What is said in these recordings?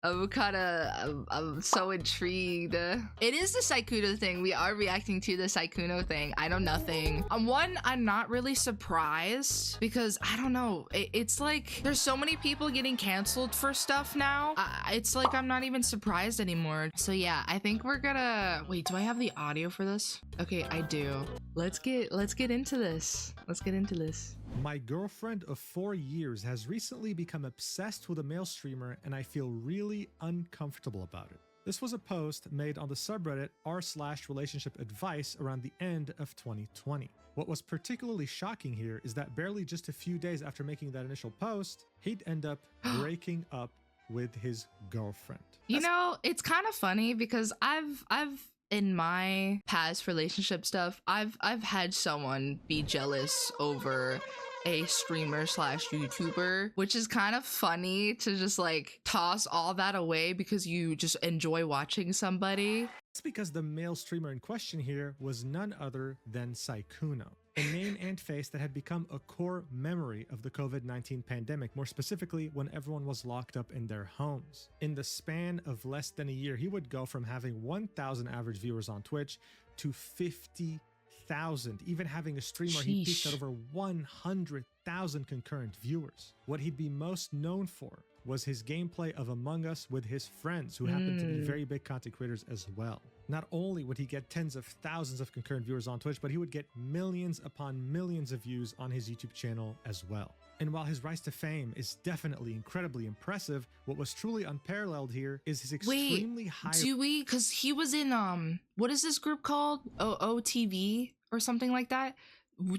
I'm so intrigued. It is the Sykuno thing. We are reacting to the Sykuno thing. I know nothing. I'm not really surprised because I don't know. It's like there's so many people getting canceled for stuff now. It's like I'm not even surprised anymore. So yeah, I think we're gonna wait. Do I have the audio for this? Okay, I do. Let's get into this. Let's get into this. My girlfriend of 4 years has recently become obsessed with a male streamer and I feel really uncomfortable about it. This was a post made on the subreddit r/relationship advice around the end of 2020. What was particularly shocking here is that barely just a few days after making that initial post, he'd end up breaking up with his girlfriend. You know, it's kind of funny because I've in my past relationship stuff, I've had someone be jealous over a streamer/YouTuber, which is kind of funny to just like toss all that away because you just enjoy watching somebody. It's because the male streamer in question here was none other than Sykuno, a name and face that had become a core memory of the COVID-19 pandemic, more specifically when everyone was locked up in their homes. In the span of less than a year, he would go from having 1,000 average viewers on Twitch to 50,000, even having a stream where he peaked at over 100,000 concurrent viewers. What he'd be most known for was his gameplay of Among Us with his friends, who happened to be very big content creators as well. Not only would he get tens of thousands of concurrent viewers on Twitch, but he would get millions upon millions of views on his YouTube channel as well. And while his rise to fame is definitely incredibly impressive, what was truly unparalleled here is his extremely high... Because he was in, what is this group called? OTV or something like that?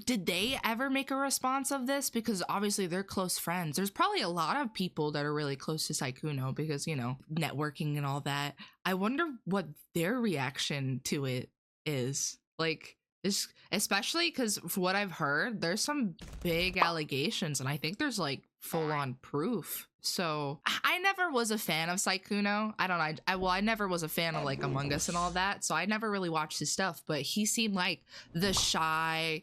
Did they ever make a response of this? Because obviously they're close friends. There's probably a lot of people that are really close to Sykuno because, you know, networking and all that. I wonder what their reaction to it is. Like, especially because for what I've heard, there's some big allegations and I think there's like full-on proof. So I never was a fan of Sykuno. I never was a fan of like Among Us and all that. So I never really watched his stuff, but he seemed like the shy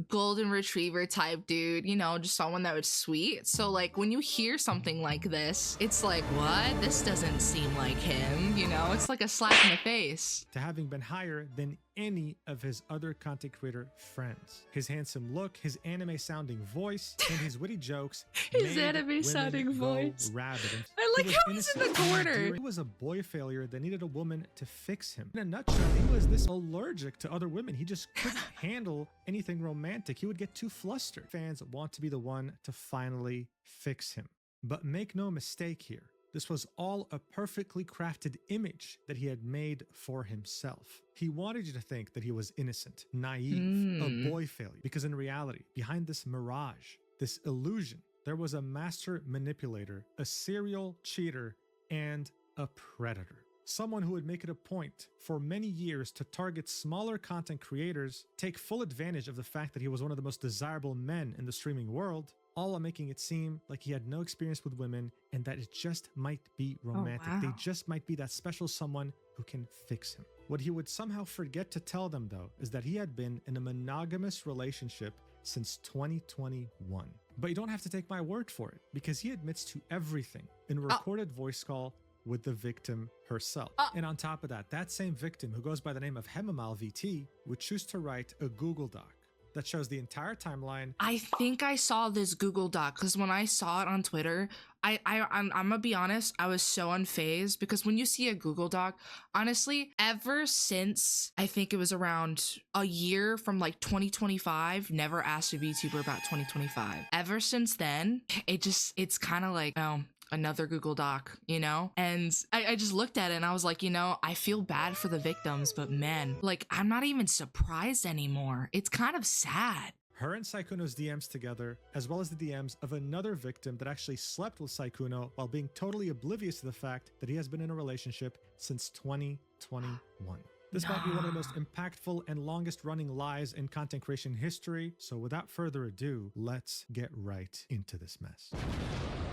golden retriever type dude, you know, just someone that was sweet. So like when you hear something like this, it's like, what? This doesn't seem like him, you know? It's like a slap in the face. To having been higher than any of his other content creator friends. His handsome look, his anime sounding voice, and his witty jokes. His anime sounding voice. Rabid. I like how he's in the corner. He was a boy failure that needed a woman to fix him. In a nutshell, he was this allergic to other women. He just couldn't handle anything romantic. He would get too flustered. Fans want to be the one to finally fix him. But make no mistake here. This was all a perfectly crafted image that he had made for himself. He wanted you to think that he was innocent, naive, a boy failure. Because in reality, behind this mirage, this illusion, there was a master manipulator, a serial cheater, and a predator. Someone who would make it a point for many years to target smaller content creators, take full advantage of the fact that he was one of the most desirable men in the streaming world, all while making it seem like he had no experience with women and that it just might be romantic. They just might be that special someone who can fix him. What he would somehow forget to tell them, though, is that he had been in a monogamous relationship since 2021. But you don't have to take my word for it, because he admits to everything in a recorded voice call with the victim herself. And on top of that, that same victim, who goes by the name of Hemamal VT, would choose to write a Google Doc that shows the entire timeline. I think I saw this Google Doc because when I saw it on Twitter, I'm gonna be honest, I was so unfazed because when you see a Google Doc, honestly, ever since I think it was around a year from like 2025, never asked a VTuber about 2025. Ever since then, it's kind of like, oh, another Google Doc, you know? And I just looked at it and I was like, you know, I feel bad for the victims, but man, like, I'm not even surprised anymore. It's kind of sad. Her and Sykuno's DMs together, as well as the DMs of another victim that actually slept with Sykuno while being totally oblivious to the fact that he has been in a relationship since 2021. This might be one of the most impactful and longest running lies in content creation history. So without further ado, let's get right into this mess.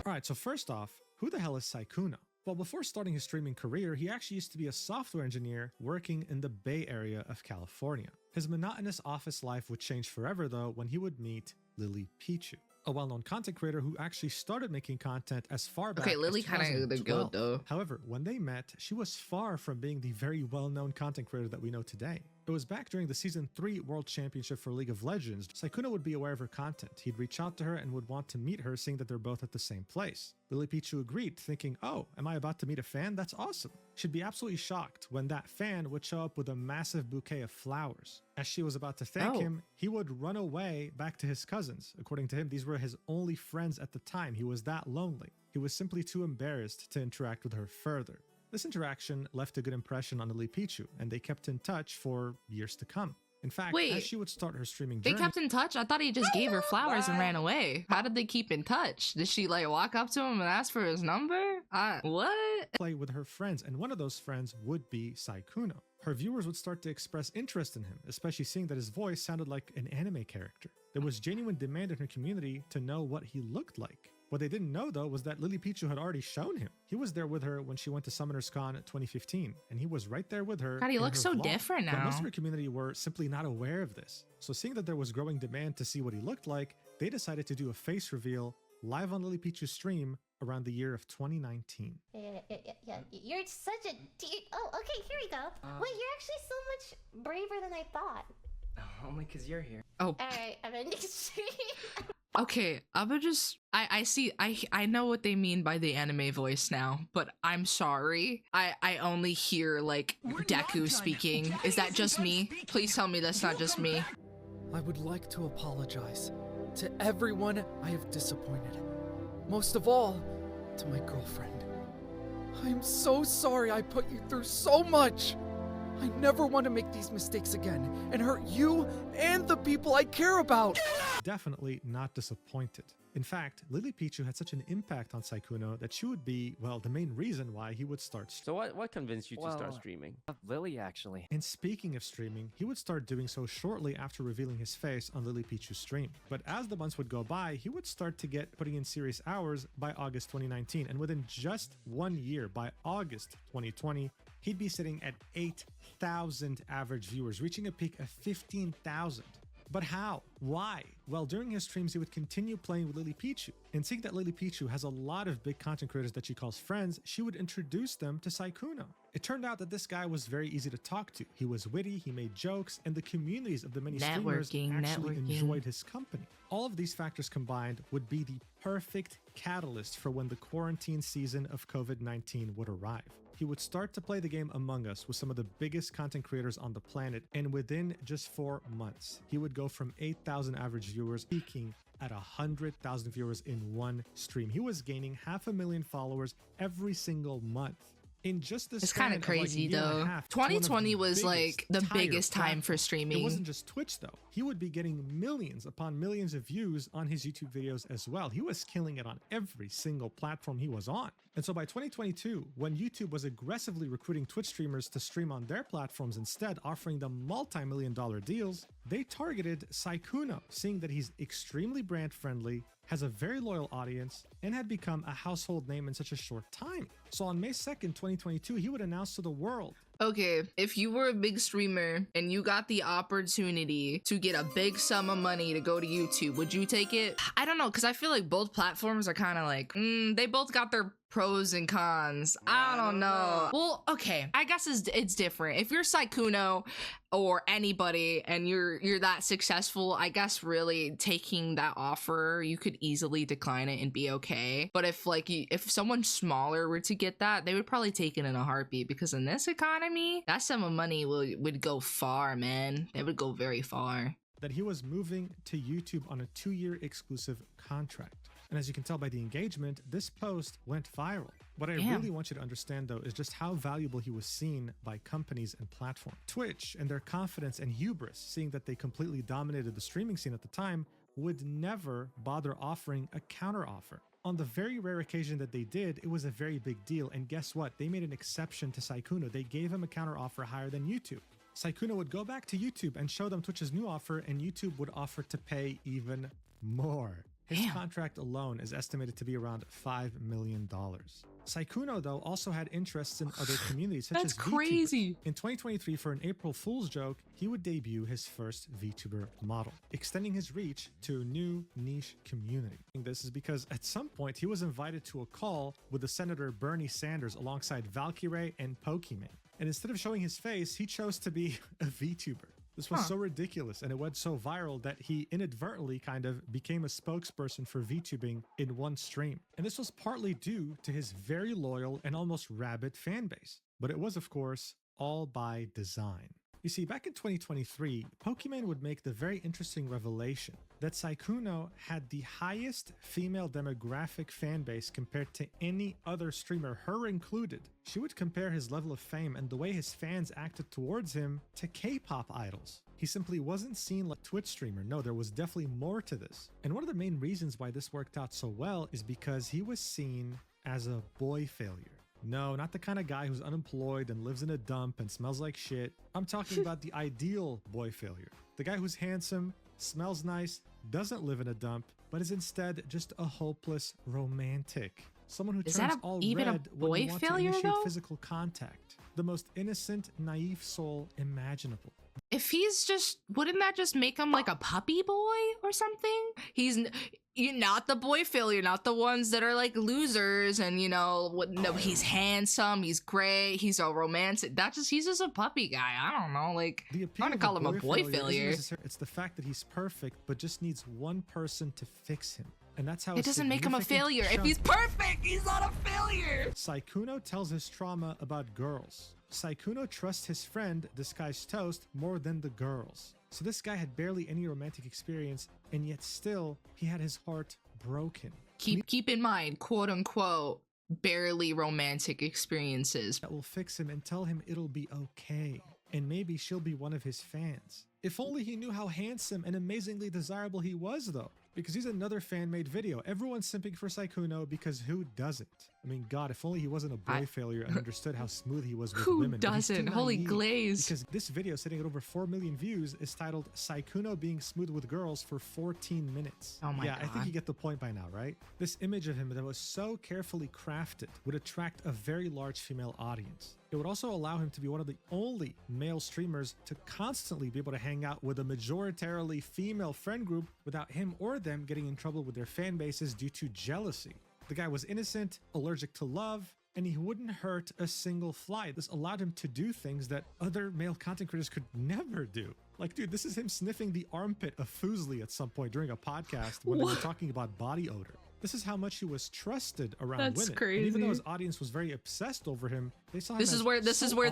All right, so first off, who the hell is Sykuno? Well, before starting his streaming career, he actually used to be a software engineer working in the Bay Area of California. His monotonous office life would change forever, though, when he would meet Lily Pichu. a well-known content creator who actually started making content as far back Okay, Lily as kind of the goat 2012. though. However, when they met, she was far from being the very well-known content creator that we know today. It was back during the Season 3 World Championship for League of Legends. Sykuno would be aware of her content. He'd reach out to her and would want to meet her, seeing that they're both at the same place. Lily Pichu agreed, thinking, oh, am I about to meet a fan? That's awesome. She'd be absolutely shocked when that fan would show up with a massive bouquet of flowers. As she was about to thank him, he would run away back to his cousins. According to him, these were his only friends at the time. He was that lonely. He was simply too embarrassed to interact with her further. This interaction left a good impression on Lily Pichu, and they kept in touch for years to come. In fact, as she would start her streaming journey, they kept in touch? I thought he just gave her flowers and ran away. How did they keep in touch? Did she like walk up to him and ask for his number? What? Play with her friends, and one of those friends would be Sykuno. Her viewers would start to express interest in him, especially seeing that his voice sounded like an anime character. There was genuine demand in her community to know what he looked like. What they didn't know, though, was that Lily Pichu had already shown him. He was there with her when she went to Summoners Con 2015, and he was right there with her. God, he looks so different now. But most of her community were simply not aware of this. So seeing that there was growing demand to see what he looked like, they decided to do a face reveal live on Lily Pichu's stream around the year of 2019. Yeah. You're such a... Oh, okay, here we go. Wait, you're actually so much braver than I thought. Only because you're here. Oh. Alright, I'm ending stream. Okay, I know what they mean by the anime voice now, but I'm sorry. I only hear like Deku speaking. Is that just me? Please tell me that's not just me. I would like to apologize to everyone I have disappointed. Most of all, to my girlfriend. I'm so sorry I put you through so much. I never want to make these mistakes again and hurt you and the people I care about. Definitely not disappointed. In fact, Lily Pichu had such an impact on Sykuno that she would be, well, the main reason why he would start streaming. So what convinced you to start streaming? Lily, actually. And speaking of streaming, he would start doing so shortly after revealing his face on Lily Pichu's stream. But as the months would go by, he would start to get putting in serious hours by August 2019. And within just 1 year, by August 2020, he'd be sitting at 8,000 average viewers, reaching a peak of 15,000. But how? Why? Well, during his streams, he would continue playing with Lily Pichu. And seeing that Lily Pichu has a lot of big content creators that she calls friends, she would introduce them to Sykuno. It turned out that this guy was very easy to talk to. He was witty, he made jokes, and the communities of the many streamers actually enjoyed his company. All of these factors combined would be the perfect catalyst for when the quarantine season of COVID-19 would arrive. He would start to play the game Among Us with some of the biggest content creators on the planet, and within just 4 months, he would go from 8,000 average viewers peaking at 100,000 viewers in one stream. He was gaining 500,000 followers every single month. In just this it's kind of crazy though. 2020 was like the biggest time for streaming. It wasn't just Twitch though. He would be getting millions upon millions of views on his YouTube videos as well. He was killing it on every single platform he was on. And so by 2022, when YouTube was aggressively recruiting Twitch streamers to stream on their platforms instead, offering them multi-million-dollar deals, they targeted Sykuno, seeing that he's extremely brand friendly, has a very loyal audience, and had become a household name in such a short time. So on May 2nd, 2022, he would announce to the world, okay, if you were a big streamer and you got the opportunity to get a big sum of money to go to YouTube, would you take it? I don't know, because I feel like both platforms are kind of like, they both got their pros and cons. I don't know. Well, okay, I guess it's different. If you're Sykuno or anybody and you're that successful, I guess really taking that offer, you could easily decline it and be okay. But if someone smaller were to get that, they would probably take it in a heartbeat, because in this economy, that sum of money would go far, man. It would go very far. That he was moving to YouTube on a 2-year exclusive contract. And as you can tell by the engagement, this post went viral. What I really want you to understand though is just how valuable he was seen by companies and platforms. Twitch and their confidence and hubris, seeing that they completely dominated the streaming scene at the time, would never bother offering a counteroffer. On the very rare occasion that they did, it was a very big deal. And guess what? They made an exception to Sykuno. They gave him a counteroffer higher than YouTube. Sykuno would go back to YouTube and show them Twitch's new offer, and YouTube would offer to pay even more. His Damn. contract alone is estimated to be around $5 million. Sykuno, though, also had interests in other communities such That's as VTubers. crazy. In 2023, for an April Fool's joke, he would debut his first VTuber model, extending his reach to a new niche community. This is because at some point he was invited to a call with the Senator Bernie Sanders alongside Valkyrae and Pokemon. And instead of showing his face, he chose to be a VTuber. This was so ridiculous and it went so viral that he inadvertently kind of became a spokesperson for VTubing in one stream. And this was partly due to his very loyal and almost rabid fan base. But it was, of course, all by design. You see, back in 2023, Pokemon would make the very interesting revelation that Sykuno had the highest female demographic fan base compared to any other streamer, her included. She would compare his level of fame and the way his fans acted towards him to K-pop idols. He simply wasn't seen like a Twitch streamer. No, there was definitely more to this. And one of the main reasons why this worked out so well is because he was seen as a boy failure. No, not the kind of guy who's unemployed and lives in a dump and smells like shit. I'm talking about the ideal boy failure. The guy who's handsome, smells nice, doesn't live in a dump, but is instead just a hopeless romantic. Someone who Is turns that all even a red boy when you want to failure, initiate though? physical contact. The most innocent, naive soul imaginable. If he's just, wouldn't that just make him like a puppy boy or something? You're not the boy failure, not the ones that are like losers and, you know, no, he's handsome, he's great, he's a romantic. He's just a puppy guy. I don't know. Like, The I'm appeal gonna of call him a boy isn't failure. It's the fact that he's perfect, but just needs one person to fix him. And that's how It doesn't make him a significant failure. If chunk- he's perfect, he's not a failure. Sykuno tells his trauma about girls. Sykuno trusts his friend, Disguised Toast, more than the girls. So this guy had barely any romantic experience, and yet still, he had his heart broken. Keep in mind, quote unquote, barely romantic experiences. That will fix him and tell him it'll be okay. And maybe she'll be one of his fans. If only he knew how handsome and amazingly desirable he was, though. Because he's another fan-made video. Everyone's simping for Sykuno because who doesn't? I mean, God, if only he wasn't a boy failure and understood how smooth he was with Who women. But he's too doesn't? Holy naive. glaze. Because this video, sitting at over 4 million views, is titled Sykuno being smooth with girls for 14 minutes. Oh my Yeah, I think God. you get the point by now, right? This image of him that was so carefully crafted would attract a very large female audience. It would also allow him to be one of the only male streamers to constantly be able to hang out with a majoritarily female friend group without him or them getting in trouble with their fan bases due to jealousy. The guy was innocent, allergic to love, and he wouldn't hurt a single fly. This allowed him to do things that other male content creators could never do. Like, dude, this is him sniffing the armpit of Fuslie at some point during a podcast when they were talking about body odor. This is how much he was trusted around That's women. And even though crazy. his audience was very obsessed over him, they saw him This as is where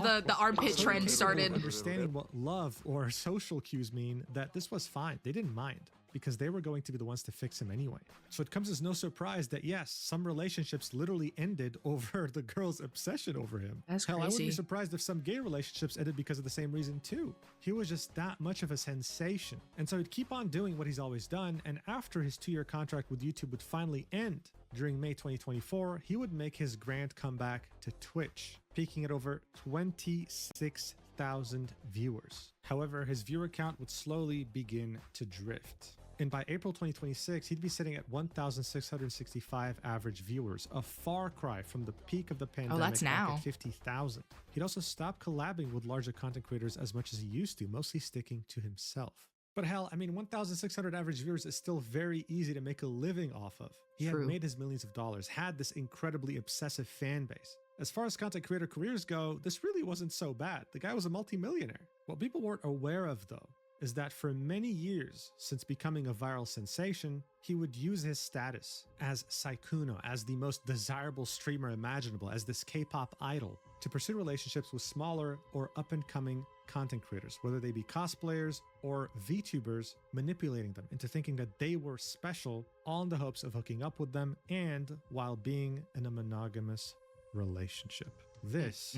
so the armpit so trend capable of started. understanding what love or social cues mean, that this was fine. They didn't mind, because they were going to be the ones to fix him anyway. So it comes as no surprise that yes, some relationships literally ended over the girl's obsession over him. That's Hell, I wouldn't be crazy. surprised if some gay relationships ended because of the same reason too. He was just that much of a sensation. And so he'd keep on doing what he's always done, and after his 2-year contract with YouTube would finally end, during May 2024, he would make his grand comeback to Twitch, peaking at over 26,000 viewers. However, his viewer count would slowly begin to drift. And by April 2026, he'd be sitting at 1,665 average viewers, a far cry from the peak of the pandemic that's back now. at 50,000. He'd also stopped collabing with larger content creators as much as he used to, mostly sticking to himself. But hell, I mean, 1,600 average viewers is still very easy to make a living off of. He had True. made his millions of dollars, had this incredibly obsessive fan base. As far as content creator careers go, this really wasn't so bad. The guy was a multimillionaire. What people weren't aware of, though, is that for many years since becoming a viral sensation, he would use his status as Sykuno, as the most desirable streamer imaginable, as this K-pop idol, to pursue relationships with smaller or up-and-coming content creators, whether they be cosplayers or VTubers, manipulating them into thinking that they were special, all in the hopes of hooking up with them and while being in a monogamous relationship. This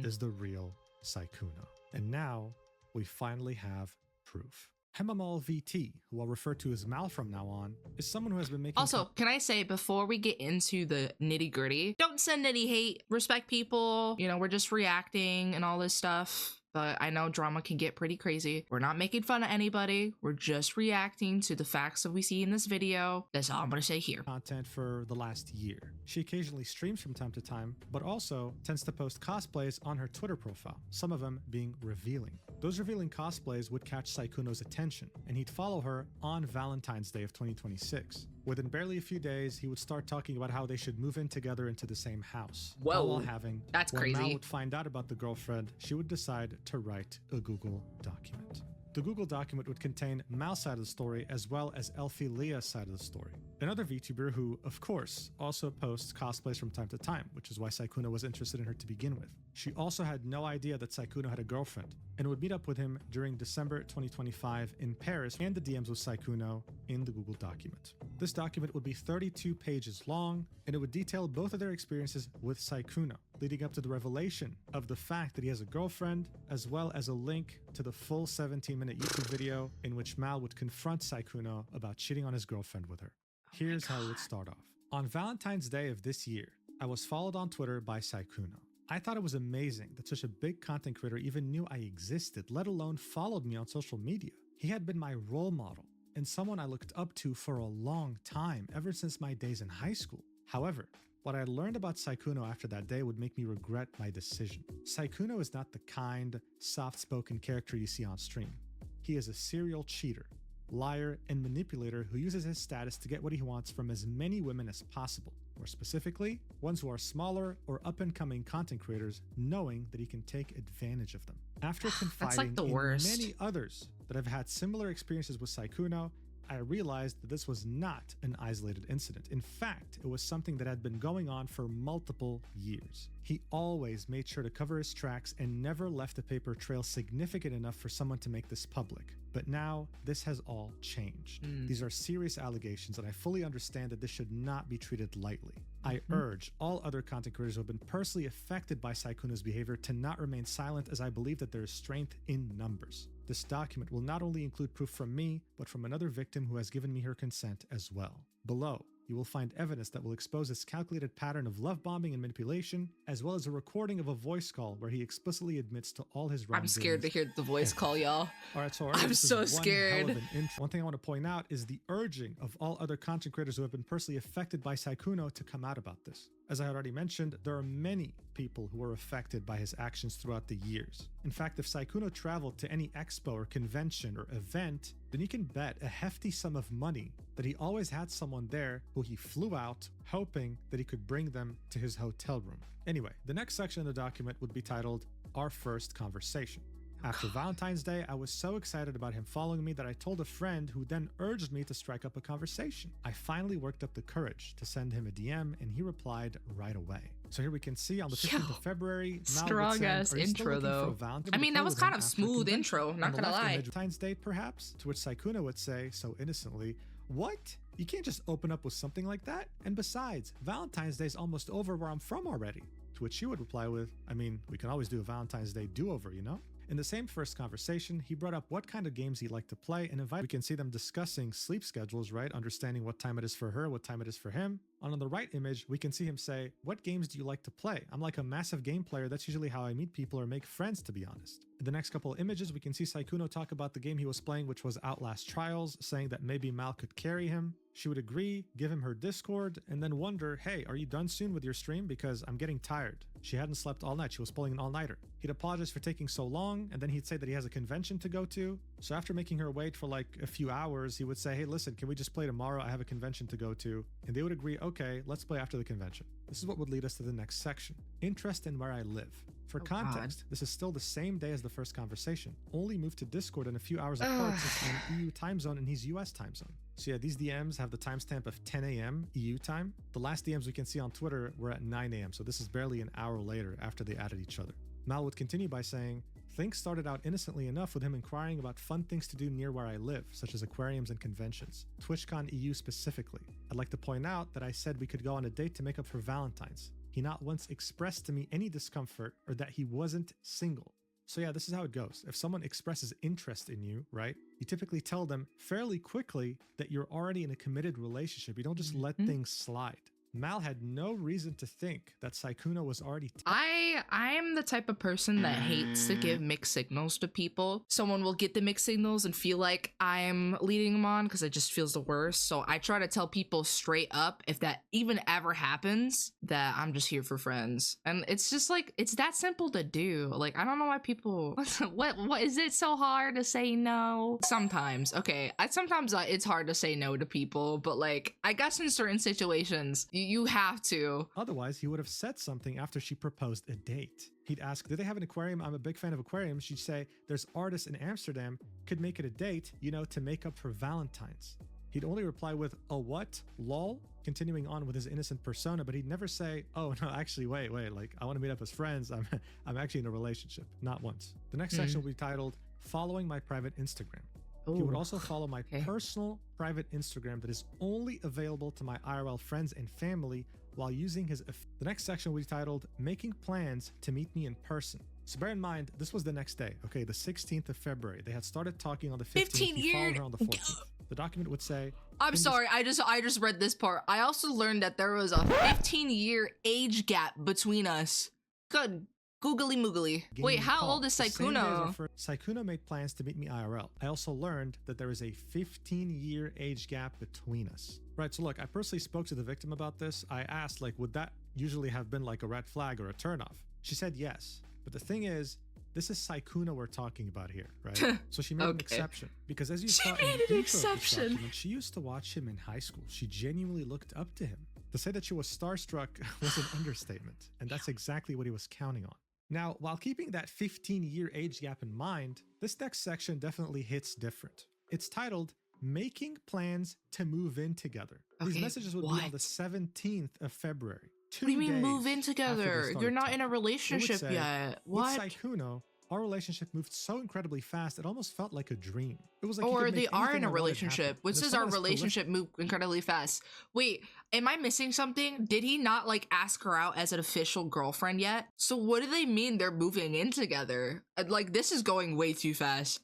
is the real Sykuno. And now we finally have proof. Hemamal VT, who I'll refer to as Mal from now on, is someone who has been making Also, can I say before we get into the nitty gritty, don't send any hate. Respect people. You know, we're just reacting and all this stuff. but I know drama can get pretty crazy. We're not making fun of anybody. We're just reacting to the facts that we see in this video. That's all I'm gonna say here. Content for the last year. She occasionally streams from time to time, but also tends to post cosplays on her Twitter profile, some of them being revealing. Those revealing cosplays would catch Sykuno's attention, and he'd follow her on Valentine's Day of 2026. Within barely a few days, he would start talking about how they should move in together into the same house. Whoa, All while having, that's when crazy. Mal would find out about the girlfriend, she would decide to write a Google document. The Google document would contain Mal's side of the story as well as Elfie Leah's side of the story. Another VTuber who, of course, also posts cosplays from time to time, which is why Sykuno was interested in her to begin with. She also had no idea that Sykuno had a girlfriend and would meet up with him during December 2025 in Paris and the DMs with Sykuno in the Google document. This document would be 32 pages long, and it would detail both of their experiences with Sykuno, leading up to the revelation of the fact that he has a girlfriend, as well as a link to the full 17-minute YouTube video in which Mal would confront Sykuno about cheating on his girlfriend with her. Here's how it would start off. On Valentine's Day of this year, I was followed on Twitter by Sykuno. I thought it was amazing that such a big content creator even knew I existed, let alone followed me on social media. He had been my role model and someone I looked up to for a long time, ever since my days in high school. However, what I learned about Sykuno after that day would make me regret my decision. Sykuno is not the kind, soft-spoken character you see on stream. He is a serial cheater, liar, and manipulator who uses his status to get what he wants from as many women as possible. More specifically, ones who are smaller or up-and-coming content creators, knowing that he can take advantage of them. After confiding the in worst. many others that have had similar experiences with Sykuno, I realized that this was not an isolated incident. In fact, it was something that had been going on for multiple years. He always made sure to cover his tracks and never left a paper trail significant enough for someone to make this public. But now, this has all changed. These are serious allegations, and I fully understand that this should not be treated lightly. I urge all other content creators who have been personally affected by Sykuno's behavior to not remain silent, as I believe that there is strength in numbers. This document will not only include proof from me, but from another victim who has given me her consent as well. Below, you will find evidence that will expose this calculated pattern of love bombing and manipulation, as well as a recording of a voice call where he explicitly admits to all his wrongdoings. I'm scared to hear the voice call, y'all. All right, so I'm this is so one scared. hell of an intro. One thing I want to point out is the urging of all other content creators who have been personally affected by Sykuno to come out about this. As I had already mentioned, there are many people who were affected by his actions throughout the years. In fact, if Sykuno traveled to any expo or convention or event, then you can bet a hefty sum of money that he always had someone there who he flew out, hoping that he could bring them to his hotel room. Anyway, the next section of the document would be titled, Our First Conversation. After Valentine's Day, I was so excited about him following me that I told a friend who then urged me to strike up a conversation. I finally worked up the courage to send him a DM, and he replied right away. So here we can see on the 15th of February, Mal would Strong send, ass "Are you still intro, looking for a though. Valentine I to mean, play that was with kind him of after smooth convention?" intro, On not the gonna left lie. image, Valentine's Day, perhaps? To which Sykuno would say, so innocently, "What? You can't just open up with something like that? And besides, Valentine's Day is almost over where I'm from already." To which she would reply with, "I mean, we can always do a Valentine's Day do-over, you know?" In the same first conversation, he brought up what kind of games he liked to play and invited. We can see them discussing sleep schedules, right? Understanding what time it is for her, what time it is for him. And on the right image, we can see him say, "What games do you like to play? I'm like a massive game player. That's usually how I meet people or make friends, to be honest." In the next couple of images, we can see Sykuno talk about the game he was playing, which was Outlast Trials, saying that maybe Mal could carry him. She would agree, give him her Discord, and then wonder, "Hey, are you done soon with your stream? Because I'm getting tired." She hadn't slept all night. She was pulling an all-nighter. He'd apologize for taking so long, and then he'd say that he has a convention to go to. So after making her wait for like a few hours, he would say, "Hey, listen, can we just play tomorrow? I have a convention to go to." And they would agree, "Okay, let's play after the convention." This is what would lead us to the next section. Interest in where I live. For context, this is still the same day as the first conversation, only moved to Discord in a few hours apart since I'm in EU time zone and he's US time zone. So yeah, these DMs have the timestamp of 10 a.m. EU time. The last DMs we can see on Twitter were at 9 a.m. So this is barely an hour later after they added each other. Mal would continue by saying, "Things started out innocently enough with him inquiring about fun things to do near where I live, such as aquariums and conventions, TwitchCon EU specifically. I'd like to point out that I said we could go on a date to make up for Valentine's. He not once expressed to me any discomfort or that he wasn't single." So yeah, this is how it goes. If someone expresses interest in you, right, you typically tell them fairly quickly that you're already in a committed relationship. You don't just let things slide. Mal had no reason to think that Sykuno was already I'm the type of person that hates to give mixed signals to people. Someone will get the mixed signals and feel like I'm leading them on because it just feels the worst. So I try to tell people straight up, if that even ever happens, that I'm just here for friends. And it's just like, it's that simple to do. Like, I don't know why people, what is it so hard to say no? Sometimes, okay. Sometimes it's hard to say no to people, but like, I guess in certain situations, you have to. Otherwise, he would have said something after she proposed a date. He'd ask, "Did they have an aquarium? I'm a big fan of aquariums." She'd say, "There's artists in Amsterdam. Could make it a date, you know, to make up for Valentine's." He'd only reply with, "A what? Lol?" Continuing on with his innocent persona, but he'd never say, "Oh no, actually, wait, like I want to meet up as friends. I'm actually in a relationship." Not once. The next section will be titled, "Following my private Instagram." He would also follow my personal private Instagram that is only available to my IRL friends and family while using his... The next section will be titled, "Making Plans to Meet Me in Person." So bear in mind, this was the next day, okay, the 16th of February. They had started talking on the 15th. 15 He followed years. her on the 14th. The document would say... I'm sorry, I just read this part. I also learned that there was a 15-year age gap between us. Good. Googly moogly. Wait, how old is Sykuno? Sykuno made plans to meet me IRL. I also learned that there is a 15-year age gap between us. Right, so look, I personally spoke to the victim about this. I asked, like, would that usually have been like a red flag or a turnoff? She said yes. But the thing is, this is Sykuno we're talking about here, right? So she made an exception. Because as you saw in the intro of this document, she used to watch him in high school. She genuinely looked up to him. To say that she was starstruck was an understatement. And that's exactly what he was counting on. Now, while keeping that 15-year age gap in mind, this next section definitely hits different. It's titled, "Making Plans to Move In Together." These messages would be on the 17th of February. What do you mean move in together? You're not in a relationship yet. What? With Sykuno, our relationship moved so incredibly fast, it almost felt like a dream. It was like or they are in a relationship. Which says our relationship moved incredibly fast. Wait, am I missing something? Did he not like ask her out as an official girlfriend yet? So what do they mean they're moving in together? Like, this is going way too fast.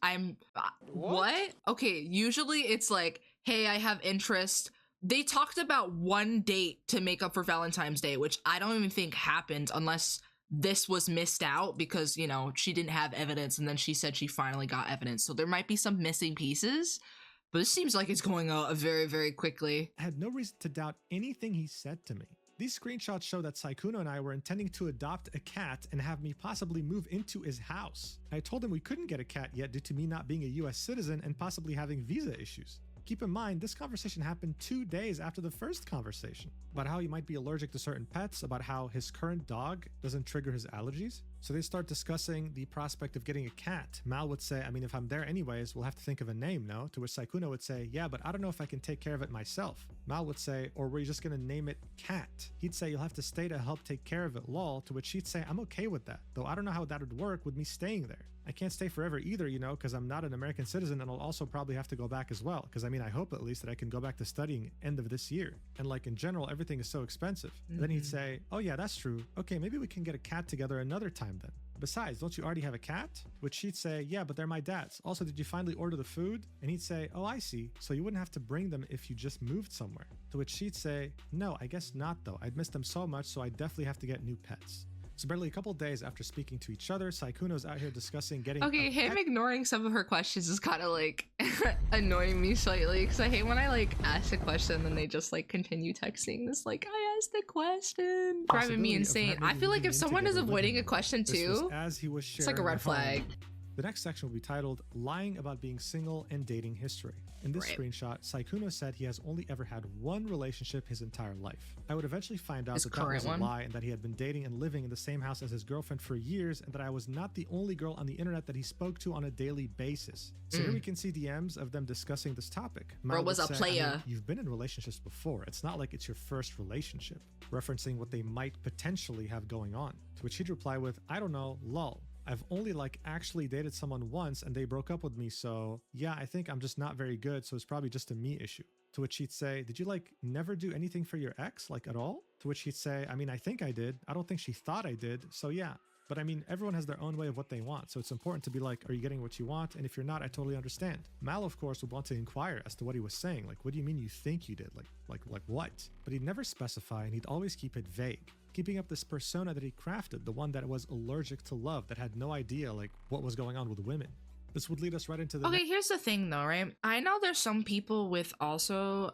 What? Okay, usually it's like, hey, I have interest. They talked about one date to make up for Valentine's Day, which I don't even think happened unless this was missed out because, you know, she didn't have evidence and then she said she finally got evidence. So there might be some missing pieces, but it seems like it's going very, very quickly. I had no reason to doubt anything he said to me. These screenshots show that Sykuno and I were intending to adopt a cat and have me possibly move into his house. I told him we couldn't get a cat yet due to me not being a US citizen and possibly having visa issues. Keep in mind, this conversation happened 2 days after the first conversation about how he might be allergic to certain pets, about how his current dog doesn't trigger his allergies. So they start discussing the prospect of getting a cat. Mal would say, I mean, if I'm there anyways, we'll have to think of a name, no? To which Sykuno would say, yeah, but I don't know if I can take care of it myself. Mal would say, or we're just gonna name it Cat. He'd say, you'll have to stay to help take care of it, lol. To which she'd say, I'm okay with that, though I don't know how that would work with me staying there. I can't stay forever either, you know, because I'm not an American citizen and I'll also probably have to go back as well. Because I mean, I hope at least that I can go back to studying end of this year. And like in general, everything is so expensive. And then he'd say, oh yeah, that's true. Okay, maybe we can get a cat together another time then. Besides, don't you already have a cat? Which she'd say, yeah, but they're my dad's. Also, did you finally order the food? And he'd say, oh, I see. So you wouldn't have to bring them if you just moved somewhere. To which she'd say, no, I guess not though. I'd miss them so much, so I definitely have to get new pets. So barely a couple days after speaking to each other, Sykuno's out here discussing getting him ignoring some of her questions is kind of like annoying me slightly because I hate when I like ask a question and then they just like continue texting this like I asked a question, driving me insane. I feel like if someone is avoiding a question too, it's like a red flag. The next section will be titled Lying About Being Single and Dating History. In this screenshot, Sykuno said he has only ever had one relationship his entire life. I would eventually find out that was a lie and that he had been dating and living in the same house as his girlfriend for years and that I was not the only girl on the internet that he spoke to on a daily basis. So here we can see DMs of them discussing this topic. Bro was a player. I mean, you've been in relationships before. It's not like it's your first relationship. Referencing what they might potentially have going on. To which he'd reply with, I don't know, lol. I've only like actually dated someone once and they broke up with me, so yeah, I think I'm just not very good, so it's probably just a me issue. To which he'd say, did you like never do anything for your ex, like at all? To which he'd say, I mean, I think I did. I don't think she thought I did, so yeah. But I mean, everyone has their own way of what they want, so it's important to be like, are you getting what you want? And if you're not, I totally understand. Mal, of course, would want to inquire as to what he was saying. Like, what do you mean you think you did? Like what? But he'd never specify, and he'd always keep it vague, keeping up this persona that he crafted, the one that was allergic to love, that had no idea like what was going on with women. This would lead us right into the Okay, here's the thing though, right? I know there's some people with also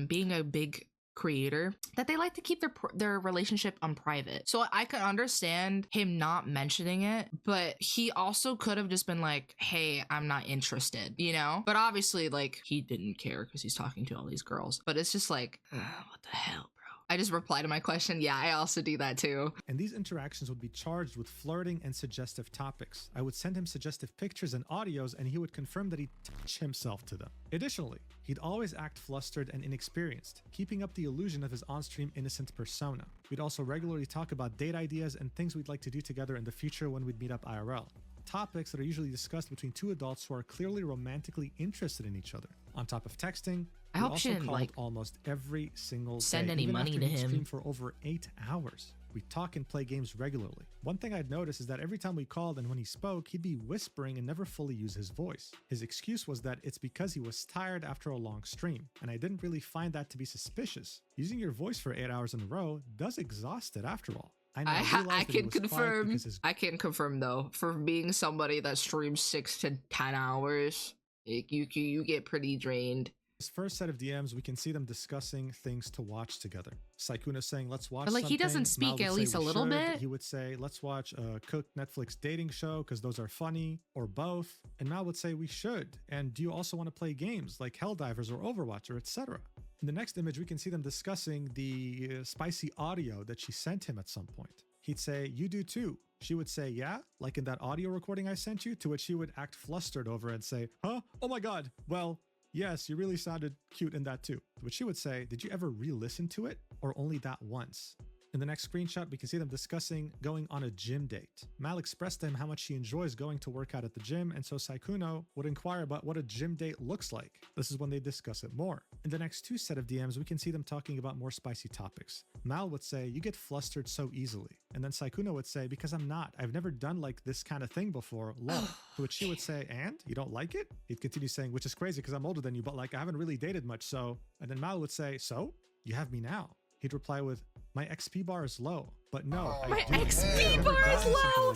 being a big creator that they like to keep their relationship on private. So I could understand him not mentioning it, but he also could have just been like, hey, I'm not interested, you know? But obviously like he didn't care because he's talking to all these girls. But it's just like, what the hell? I just replied to my question. Yeah, I also do that too. And these interactions would be charged with flirting and suggestive topics. I would send him suggestive pictures and audios, and he would confirm that he'd touch himself to them. Additionally, he'd always act flustered and inexperienced, keeping up the illusion of his on-stream innocent persona. We'd also regularly talk about date ideas and things we'd like to do together in the future when we'd meet up IRL. Topics that are usually discussed between two adults who are clearly romantically interested in each other. On top of texting, I hope she didn't like almost every single send day, any even money after to he'd him stream for over 8 hours. We talk and play games regularly. One thing I'd noticed is that every time we called and when he spoke, he'd be whispering and never fully use his voice. His excuse was that it's because he was tired after a long stream, and I didn't really find that to be suspicious. Using your voice for 8 hours in a row does exhaust it after all. I can confirm. I can confirm though, for being somebody that streams 6 to 10 hours, you get pretty drained. His first set of DMs, we can see them discussing things to watch together. Sykuno saying, let's watch but like something. He doesn't speak at least a little bit. He would say, let's watch a cooked Netflix dating show because those are funny, or both. And Mal would say, we should. And do you also want to play games like Helldivers or Overwatch or etc.? In the next image, we can see them discussing the spicy audio that she sent him at some point. He'd say, you do too. She would say, yeah, like in that audio recording I sent you, to which he would act flustered over and say, huh? Oh my God. Well, yes, you really sounded cute in that too. To which she would say, did you ever re-listen to it or only that once? In the next screenshot, we can see them discussing going on a gym date. Mal expressed to him how much she enjoys going to work out at the gym, and so Sykuno would inquire about what a gym date looks like. This is when they discuss it more. In the next two set of DMs, we can see them talking about more spicy topics. Mal would say, you get flustered so easily. And then Sykuno would say, because I'm not. I've never done like this kind of thing before. Lol. To which she would say, and? You don't like it? He'd continue saying, which is crazy because I'm older than you, but like I haven't really dated much, so. And then Mal would say, so? You have me now. He'd reply with, my XP bar is low, but no, my XP bar is low.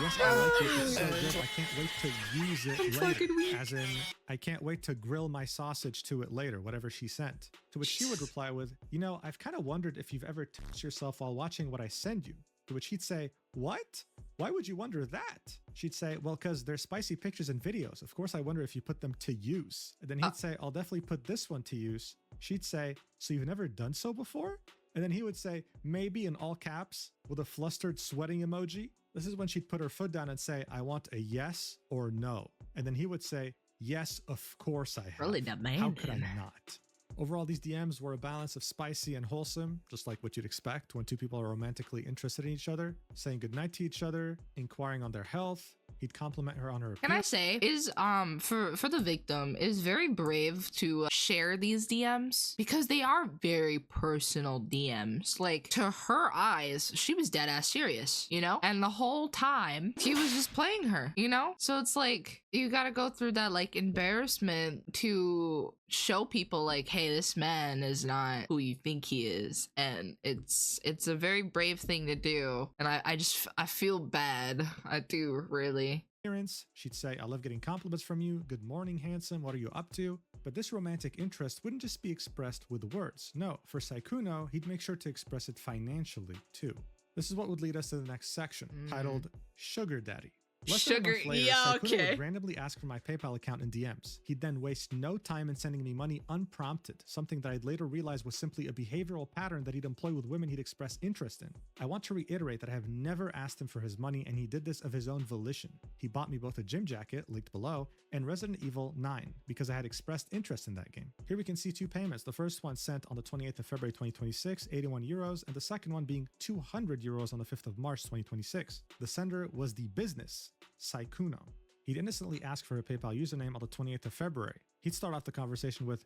Yes, I like it. It's so good. I can't wait to use it later. As in, I can't wait to grill my sausage to it later, whatever she sent. To which she would reply with, you know, I've kind of wondered if you've ever touched yourself while watching what I send you. To which he'd say, what? Why would you wonder that? She'd say, well, because they're spicy pictures and videos. Of course, I wonder if you put them to use. And then he'd say, I'll definitely put this one to use. She'd say, so you've never done so before? And then he would say, maybe in all caps with a flustered sweating emoji. This is when she'd put her foot down and say, I want a yes or no. And then he would say, yes, of course I have. Really demanding. How could I not? Overall, these DMs were a balance of spicy and wholesome, just like what you'd expect when two people are romantically interested in each other, saying goodnight to each other, inquiring on their health. He'd compliment her on her appearance. Can I say, is for the victim, it is very brave to share these DMs because they are very personal DMs. Like, to her eyes, she was dead ass serious, you know? And the whole time he was just playing her, you know? So it's like you gotta go through that like embarrassment to show people like, hey, this man is not who you think he is. And it's a very brave thing to do. And I feel bad. I do, really. She'd say, I love getting compliments from you. Good morning, handsome. What are you up to? But this romantic interest wouldn't just be expressed with words. No, for Sykuno, he'd make sure to express it financially too. This is what would lead us to the next section, titled Sugar Daddy. Less than a month later, Sykuno would randomly ask for my PayPal account in DMs. He'd then waste no time in sending me money unprompted, something that I'd later realize was simply a behavioral pattern that he'd employ with women he'd express interest in. I want to reiterate that I have never asked him for his money, and he did this of his own volition. He bought me both a gym jacket, linked below, and Resident Evil 9, because I had expressed interest in that game. Here we can see two payments, the first one sent on the 28th of February 2026, 81 euros, and the second one being 200 euros on the 5th of March 2026. The sender was the business, Sykuno. He'd innocently ask for a PayPal username on the 28th of February. He'd start off the conversation with,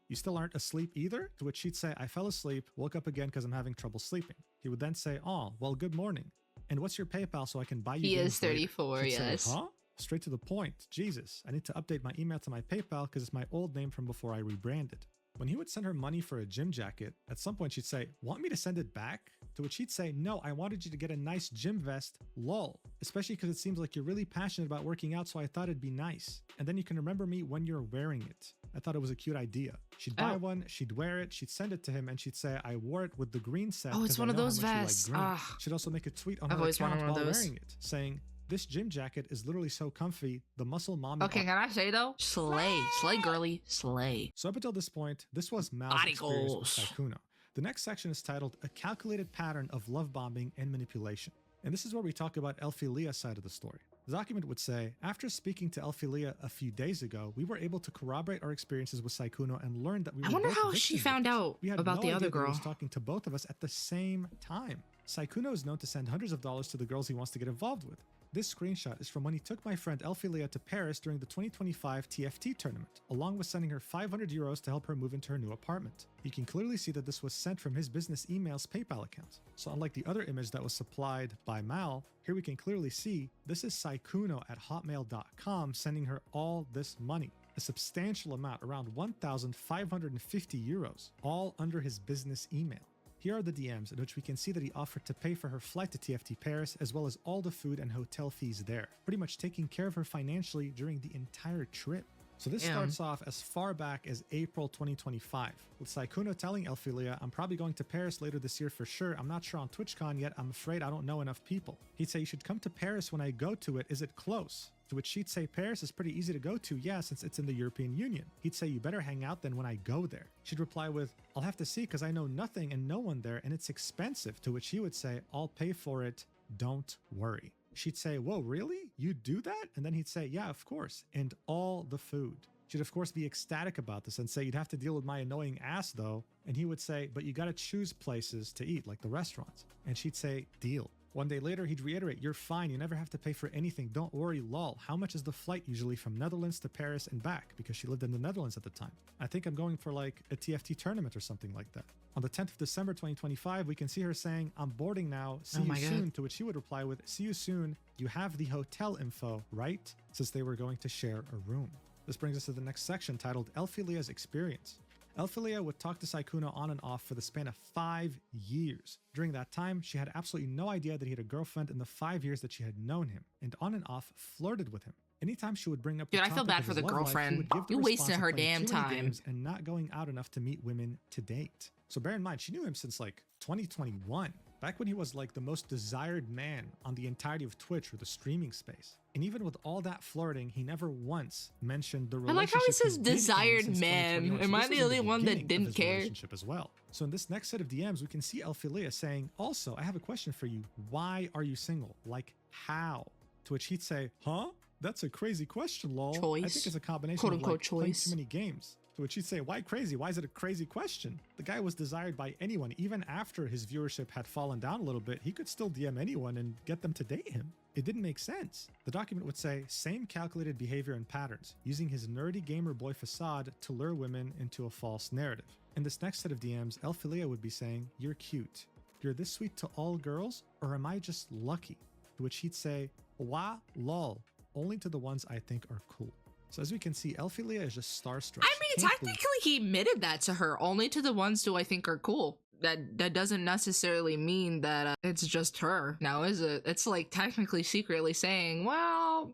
you still aren't asleep either? To which she'd say, I fell asleep, woke up again because I'm having trouble sleeping. He would then say, oh, well, good morning. And what's your PayPal so I can buy you He games is later?" 34, She'd say, yes. "Huh?" Straight to the point. Jesus, I need to update my email to my PayPal because it's my old name from before I rebranded. When he would send her money for a gym jacket, at some point she'd say, "Want me to send it back?" To which he'd say, "No, I wanted you to get a nice gym vest, lol. Especially because it seems like you're really passionate about working out, so I thought it'd be nice. And then you can remember me when you're wearing it." I thought it was a cute idea. She'd buy one, she'd wear it, she'd send it to him, and she'd say, "I wore it with the green set." Oh, it's 'cause I one of know how those much you like vests. green." Ah. She'd also make a tweet on I've her always wanted account one of while those. wearing it, saying, "This gym jacket is literally so comfy, the muscle mommy." Okay, can I say though? Slay, girly, slay. So up until this point, this was Mal's Body experience with goals. Sykuno. The next section is titled "A Calculated Pattern of Love Bombing and Manipulation." And this is where we talk about Elphilia's side of the story. The document would say, "After speaking to Elphilia a few days ago, we were able to corroborate our experiences with Sykuno and learned that we were I wonder both how victims she of found it. out We had about no the idea other that he girl. was talking to both of us at the same time. Sykuno is known to send hundreds of dollars to the girls he wants to get involved with. This screenshot is from when he took my friend Elphilia to Paris during the 2025 TFT tournament, along with sending her 500 euros to help her move into her new apartment. You can clearly see that this was sent from his business email's PayPal account. So unlike the other image that was supplied by Mal, here we can clearly see this is Sykuno at hotmail.com sending her all this money. A substantial amount, around 1,550 euros, all under his business email. Here are the DMs in which we can see that he offered to pay for her flight to TFT Paris as well as all the food and hotel fees there, pretty much taking care of her financially during the entire trip. So this starts off as far back as April 2025, with Sykuno telling Elphilia, "I'm probably going to Paris later this year for sure. I'm not sure on TwitchCon yet. I'm afraid I don't know enough people." He'd say, "You should come to Paris when I go to it. Is it close?" To which she'd say, "Paris is pretty easy to go to, yeah, since it's in the European Union." He'd say, "You better hang out then when I go there." She'd reply with, "I'll have to see because I know nothing and no one there and it's expensive." To which he would say, "I'll pay for it. Don't worry." She'd say, "Whoa, really? You do that?" And then he'd say, "Yeah, of course. And all the food." She'd of course be ecstatic about this and say, "You'd have to deal with my annoying ass though." And he would say, "But you gotta choose places to eat, like the restaurants." And she'd say, "Deal." One day later, he'd reiterate, "You're fine. You never have to pay for anything. Don't worry, lol. How much is the flight usually from Netherlands to Paris and back?" Because she lived in the Netherlands at the time. "I think I'm going for like a TFT tournament or something like that." On the 10th of December 2025, we can see her saying, "I'm boarding now. See you soon." To which he would reply with, "See you soon. You have the hotel info, right?" Since they were going to share a room. This brings us to the next section titled Elphilia's Experience. Elphilia would talk to Sykuno on and off for the span of 5 years. During that time, she had absolutely no idea that he had a girlfriend in the 5 years that she had known him, and on and off flirted with him. Anytime she would bring up the Dude, I feel topic bad of for his the love life, he girlfriend. would give the You response wasting of her playing damn too many time. games and not going out enough to meet women to date. So bear in mind, she knew him since like 2021, back when he was like the most desired man on the entirety of Twitch or the streaming space. And even with all that flirting, he never once mentioned the I relationship. like how he says he's been in desired since man. 2021. So Am I this was the in only one that beginning of didn't his care? relationship as well. So in this next set of DMs, we can see Elphilia saying, "Also, I have a question for you. Why are you single? Like, how?" To which he'd say, "Huh? That's a crazy question, lol. I Choice. think it's a combination Quote of unquote like playing choice. too many games." To which he'd say, "Why crazy? Why is it a crazy question?" The guy was desired by anyone. Even after his viewership had fallen down a little bit, he could still DM anyone and get them to date him. It didn't make sense. The document would say, "Same calculated behavior and patterns, using his nerdy gamer boy facade to lure women into a false narrative." In this next set of DMs, Elphilia would be saying, "You're cute. You're this sweet to all girls, or am I just lucky?" To which he'd say, "Wah, lol, only to the ones I think are cool." So as we can see, Elphilia is just starstruck. I She mean, can't believe- technically, he admitted that to her. Only to the ones who I think are cool. That doesn't necessarily mean that it's just her. Now, is it? It's like technically secretly saying, well,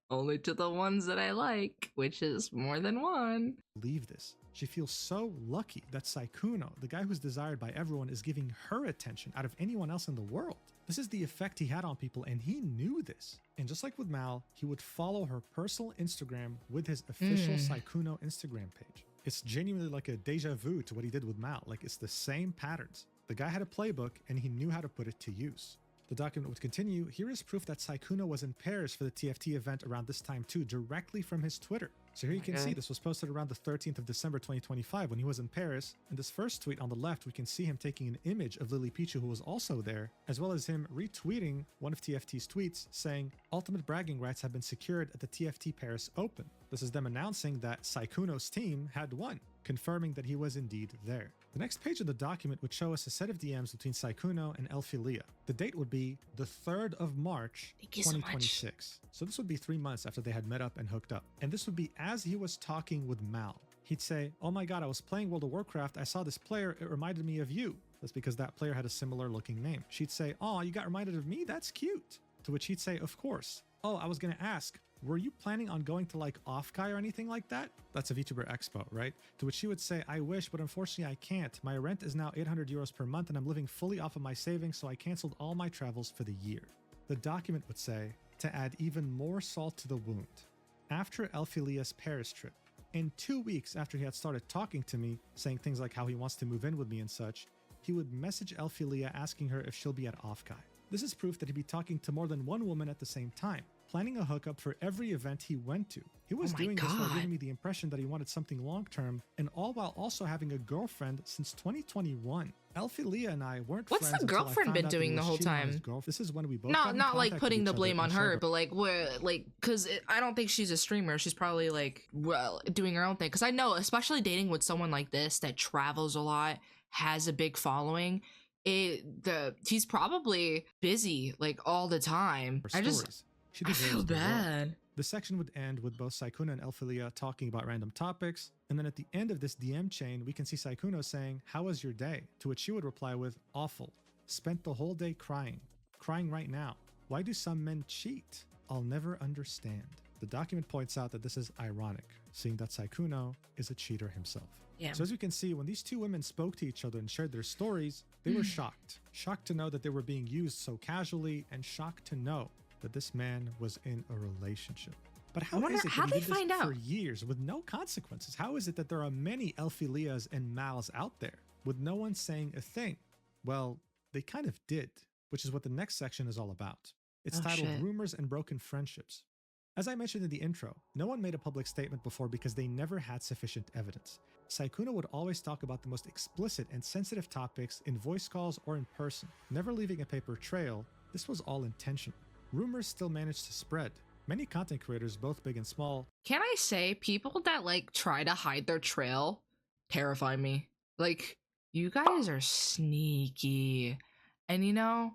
only to the ones that I like, which is more than one. believe this. She feels so lucky that Sykuno, the guy who's desired by everyone, is giving her attention out of anyone else in the world. This is the effect he had on people, and he knew this. And just like with Mal, he would follow her personal Instagram with his official Sykuno Instagram page. It's genuinely like a deja vu to what he did with Mal. Like, it's the same patterns. The guy had a playbook, and he knew how to put it to use. The document would continue. Here is proof that Sykuno was in Paris for the TFT event around this time too, directly from his Twitter. So here you can see this was posted around the 13th of December 2025 when he was in Paris. In this first tweet on the left, we can see him taking an image of Lily Pichu, who was also there, as well as him retweeting one of TFT's tweets saying, "Ultimate bragging rights have been secured at the TFT Paris Open." This is them announcing that Sykuno's team had won, confirming that he was indeed there. The next page of the document would show us a set of DMs between Sykuno and Elphilia. The date would be the 3rd of March, Thank you so much. 2026. So this would be 3 months after they had met up and hooked up. And this would be as he was talking with Mal. He'd say, oh my god, I was playing World of Warcraft, I saw this player, it reminded me of you. That's because that player had a similar looking name. She'd say, oh, you got reminded of me? That's cute. To which he'd say, of course. Oh, I was gonna ask, were you planning on going to like Offkai or anything like that? That's a VTuber Expo, right? To which she would say, I wish, but unfortunately I can't. My rent is now 800 euros per month and I'm living fully off of my savings, so I canceled all my travels for the year. The document would say, to add even more salt to the wound, after Elphilia's Paris trip, and 2 weeks after he had started talking to me, saying things like how he wants to move in with me and such, he would message Elphilia asking her if she'll be at Offkai. This is proof that he'd be talking to more than one woman at the same time, planning a hookup for every event he went to. He was doing this while giving me the impression that he wanted something long-term, and all while also having a girlfriend since 2021. Elphilia and I weren't friends. What's the girlfriend been doing the whole time? This is when we both got in Not like contact putting with the each blame other on and her, shared but like what, like, because I don't think she's a streamer. She's probably like, well, doing her own thing. Because I know, especially dating with someone like this that travels a lot, has a big following, he's probably busy like all the time. I feel bad. The section would end with both Sykuno and Elphilia talking about random topics, and then at the end of this DM chain, we can see Sykuno saying, how was your day? To which she would reply with, awful. Spent the whole day crying. Crying right now. Why do some men cheat? I'll never understand. The document points out that this is ironic, seeing that Sykuno is a cheater himself. Yeah. So as you can see, when these two women spoke to each other and shared their stories, they were shocked. Shocked to know that they were being used so casually, and shocked to know that this man was in a relationship. But how is it that he did this for years with no consequences? How is it that there are many Elphilias and Mals out there with no one saying a thing? Well, they kind of did, which is what the next section is all about. It's titled Rumors and Broken Friendships. As I mentioned in the intro, no one made a public statement before because they never had sufficient evidence. Sykuno would always talk about the most explicit and sensitive topics in voice calls or in person, never leaving a paper trail. This was all intentional. Rumors still managed to spread. Many content creators, both big and small. Can I say, people that like try to hide their trail terrify me. Like, you guys are sneaky. And you know,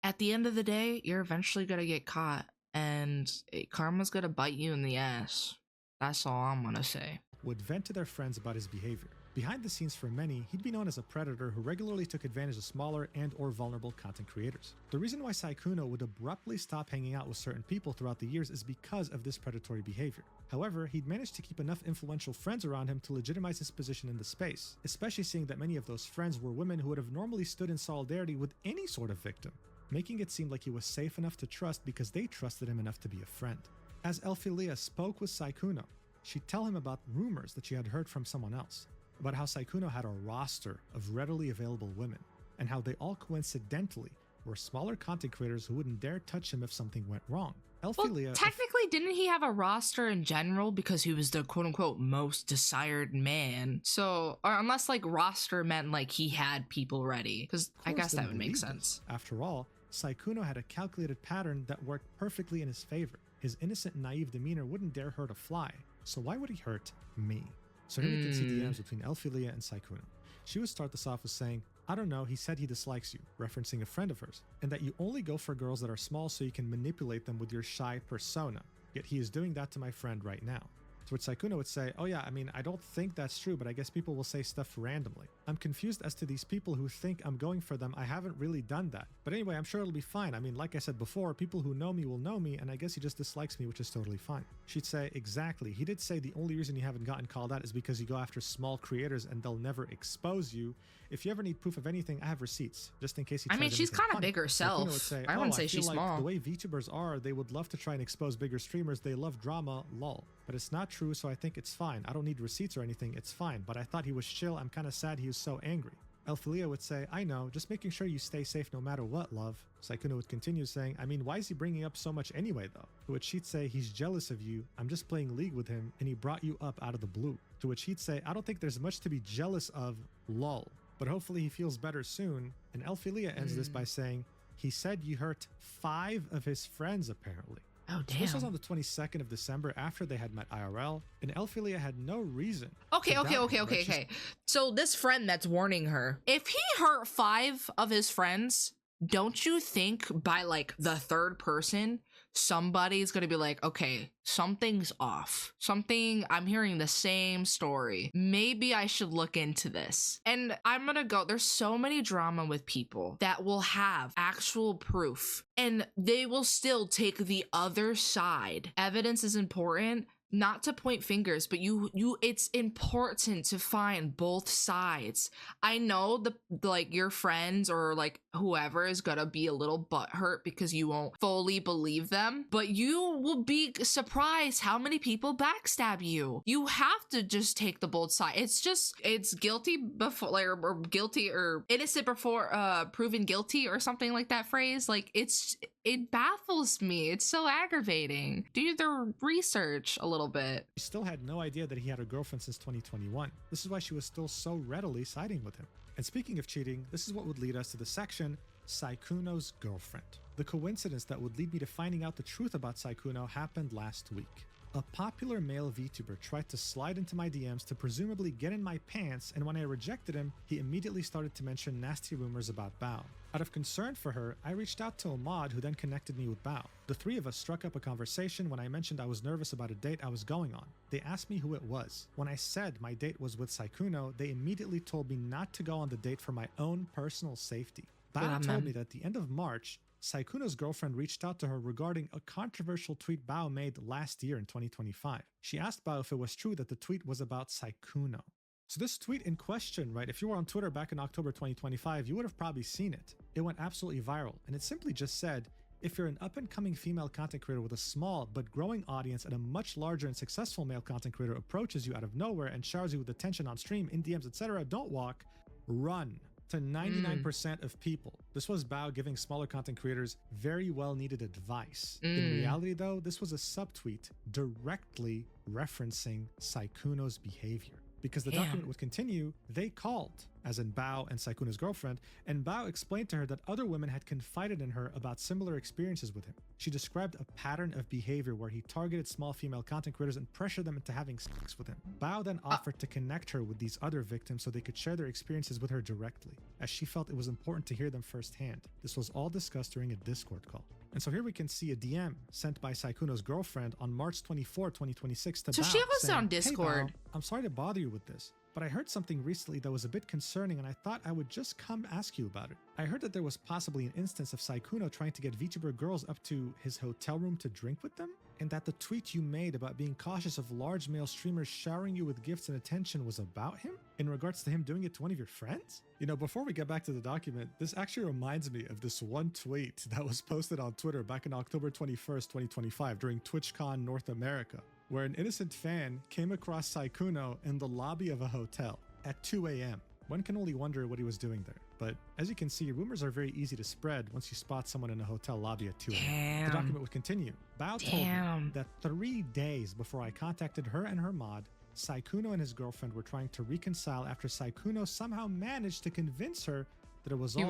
at the end of the day, you're eventually gonna get caught, and karma's gonna bite you in the ass. That's all I'm gonna say. Would vent to their friends about his behavior. Behind the scenes for many, he'd be known as a predator who regularly took advantage of smaller and or vulnerable content creators. The reason why Sykuno would abruptly stop hanging out with certain people throughout the years is because of this predatory behavior. However, he'd managed to keep enough influential friends around him to legitimize his position in the space, especially seeing that many of those friends were women who would have normally stood in solidarity with any sort of victim, making it seem like he was safe enough to trust because they trusted him enough to be a friend. As Elphilia spoke with Sykuno, she'd tell him about rumors that she had heard from someone else, about how Sykuno had a roster of readily available women, and how they all coincidentally were smaller content creators who wouldn't dare touch him if something went wrong. Elphilia, well, technically, didn't he have a roster in general because he was the quote-unquote most desired man? So, or unless like roster meant like he had people ready, because I guess that would make sense. After all, Sykuno had a calculated pattern that worked perfectly in his favor. His innocent, naive demeanor wouldn't dare hurt a fly, so why would he hurt me? So here we can see DMs between Elphilia and Sykuno. She would start this off with saying, I don't know, he said he dislikes you, referencing a friend of hers, and that you only go for girls that are small so you can manipulate them with your shy persona. Yet he is doing that to my friend right now. To which Sykuno would say, oh yeah, I mean, I don't think that's true, but I guess people will say stuff randomly. I'm confused as to these people who think I'm going for them. I haven't really done that. But anyway, I'm sure it'll be fine. I mean, like I said before, people who know me will know me, and I guess he just dislikes me, which is totally fine. She'd say, exactly. He did say the only reason you haven't gotten called out is because you go after small creators and they'll never expose you. If you ever need proof of anything, I have receipts, just in case he tries. I mean, she's kind of big herself. Say, I wouldn't say she's like small. The way VTubers are, they would love to try and expose bigger streamers. They love drama, lol. But it's not true, so I think it's fine. I don't need receipts or anything, it's fine. But I thought he was chill. I'm kind of sad he was so angry. Elphilia would say, I know, just making sure you stay safe no matter what, love. Sykuno would continue saying, I mean, why is he bringing up so much anyway, though? To which she'd say, he's jealous of you. I'm just playing League with him, and he brought you up out of the blue. To which he'd say, I don't think there's much to be jealous of, lol. But hopefully he feels better soon. And Elphilia ends this by saying, he said you hurt 5 of his friends, apparently. Oh, So this was damn. on the 22nd of December after they had met IRL, and Elphilia had no reason. Okay, to okay, doubt okay, him, okay, right? She's- okay. So this friend that's warning her, if he hurt 5 of his friends, don't you think by like the third person, somebody's gonna be like, okay, something's off. I'm hearing the same story. Maybe I should look into this. And I'm gonna go, there's so many drama with people that will have actual proof and they will still take the other side. Evidence is important. Not to point fingers, but it's important to find both sides. I know the like your friends or like whoever is gonna be a little butthurt because you won't fully believe them, but you will be surprised how many people backstab you. You have to just take the bold side. It's guilty before like or guilty or innocent before proven guilty or something like that phrase. Like it baffles me. It's so aggravating. Do the research a little bit. She still had no idea that he had a girlfriend since 2021. This is why she was still so readily siding with him. And speaking of cheating, this is what would lead us to the section, Sykuno's girlfriend. The coincidence that would lead me to finding out the truth about Sykuno happened last week. A popular male VTuber tried to slide into my DMs to presumably get in my pants, and when I rejected him, he immediately started to mention nasty rumors about Bao. Out of concern for her, I reached out to a mod who then connected me with Bao. The three of us struck up a conversation when I mentioned I was nervous about a date I was going on. They asked me who it was. When I said my date was with Sykuno, they immediately told me not to go on the date for my own personal safety. Bao told me that at the end of March, Sykuno's girlfriend reached out to her regarding a controversial tweet Bao made last year in 2025. She asked Bao if it was true that the tweet was about Sykuno. So this tweet in question, right, if you were on Twitter back in October 2025, you would have probably seen it. It went absolutely viral, and it simply just said, if you're an up-and-coming female content creator with a small but growing audience and a much larger and successful male content creator approaches you out of nowhere and showers you with attention on stream, in DMs, etc., don't walk, run. To 99% of people. This was Bao giving smaller content creators very well needed advice. In reality though, this was a subtweet directly referencing Sykuno's behavior. Because the document would continue, they called, as in Bao and Sykuno's girlfriend, and Bao explained to her that other women had confided in her about similar experiences with him. She described a pattern of behavior where he targeted small female content creators and pressured them into having sex with him. Bao then offered to connect her with these other victims so they could share their experiences with her directly, as she felt it was important to hear them firsthand. This was all discussed during a Discord call. And so here we can see a DM sent by Sykuno's girlfriend on March 24, 2026 to Bao. So she was saying, on Discord. Hey Bao, I'm sorry to bother you with this, but I heard something recently that was a bit concerning and I thought I would just come ask you about it. I heard that there was possibly an instance of Sykuno trying to get VTuber girls up to his hotel room to drink with them, and that the tweet you made about being cautious of large male streamers showering you with gifts and attention was about him, in regards to him doing it to one of your friends? You know, before we get back to the document, this actually reminds me of this one tweet that was posted on Twitter back in October 21st, 2025 during TwitchCon North America, where an innocent fan came across Sykuno in the lobby of a hotel at 2 a.m. One can only wonder what he was doing there. But as you can see, rumors are very easy to spread once you spot someone in a hotel lobby at 2 a.m. The document would continue. Bao told me that 3 days before I contacted her and her mod, Sykuno and his girlfriend were trying to reconcile after Sykuno somehow managed to convince her that it was all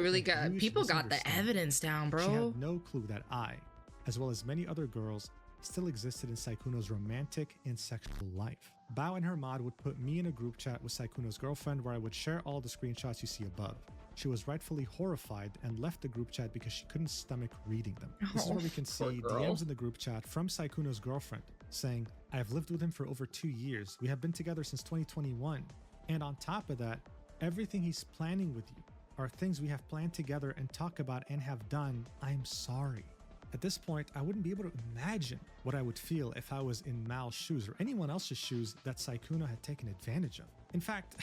People got the evidence down, bro. She had no clue that I, as well as many other girls, still existed in Sykuno's romantic and sexual life. Bao and her mod would put me in a group chat with Sykuno's girlfriend where I would share all the screenshots you see above. She was rightfully horrified and left the group chat because she couldn't stomach reading them. This is where we can see DMs in the group chat from Sykuno's girlfriend saying, I have lived with him for over 2 years. We have been together since 2021. And on top of that, everything he's planning with you are things we have planned together and talk about and have done. I'm sorry. At this point, I wouldn't be able to imagine what I would feel if I was in Mal's shoes or anyone else's shoes that Sykuno had taken advantage of. In fact,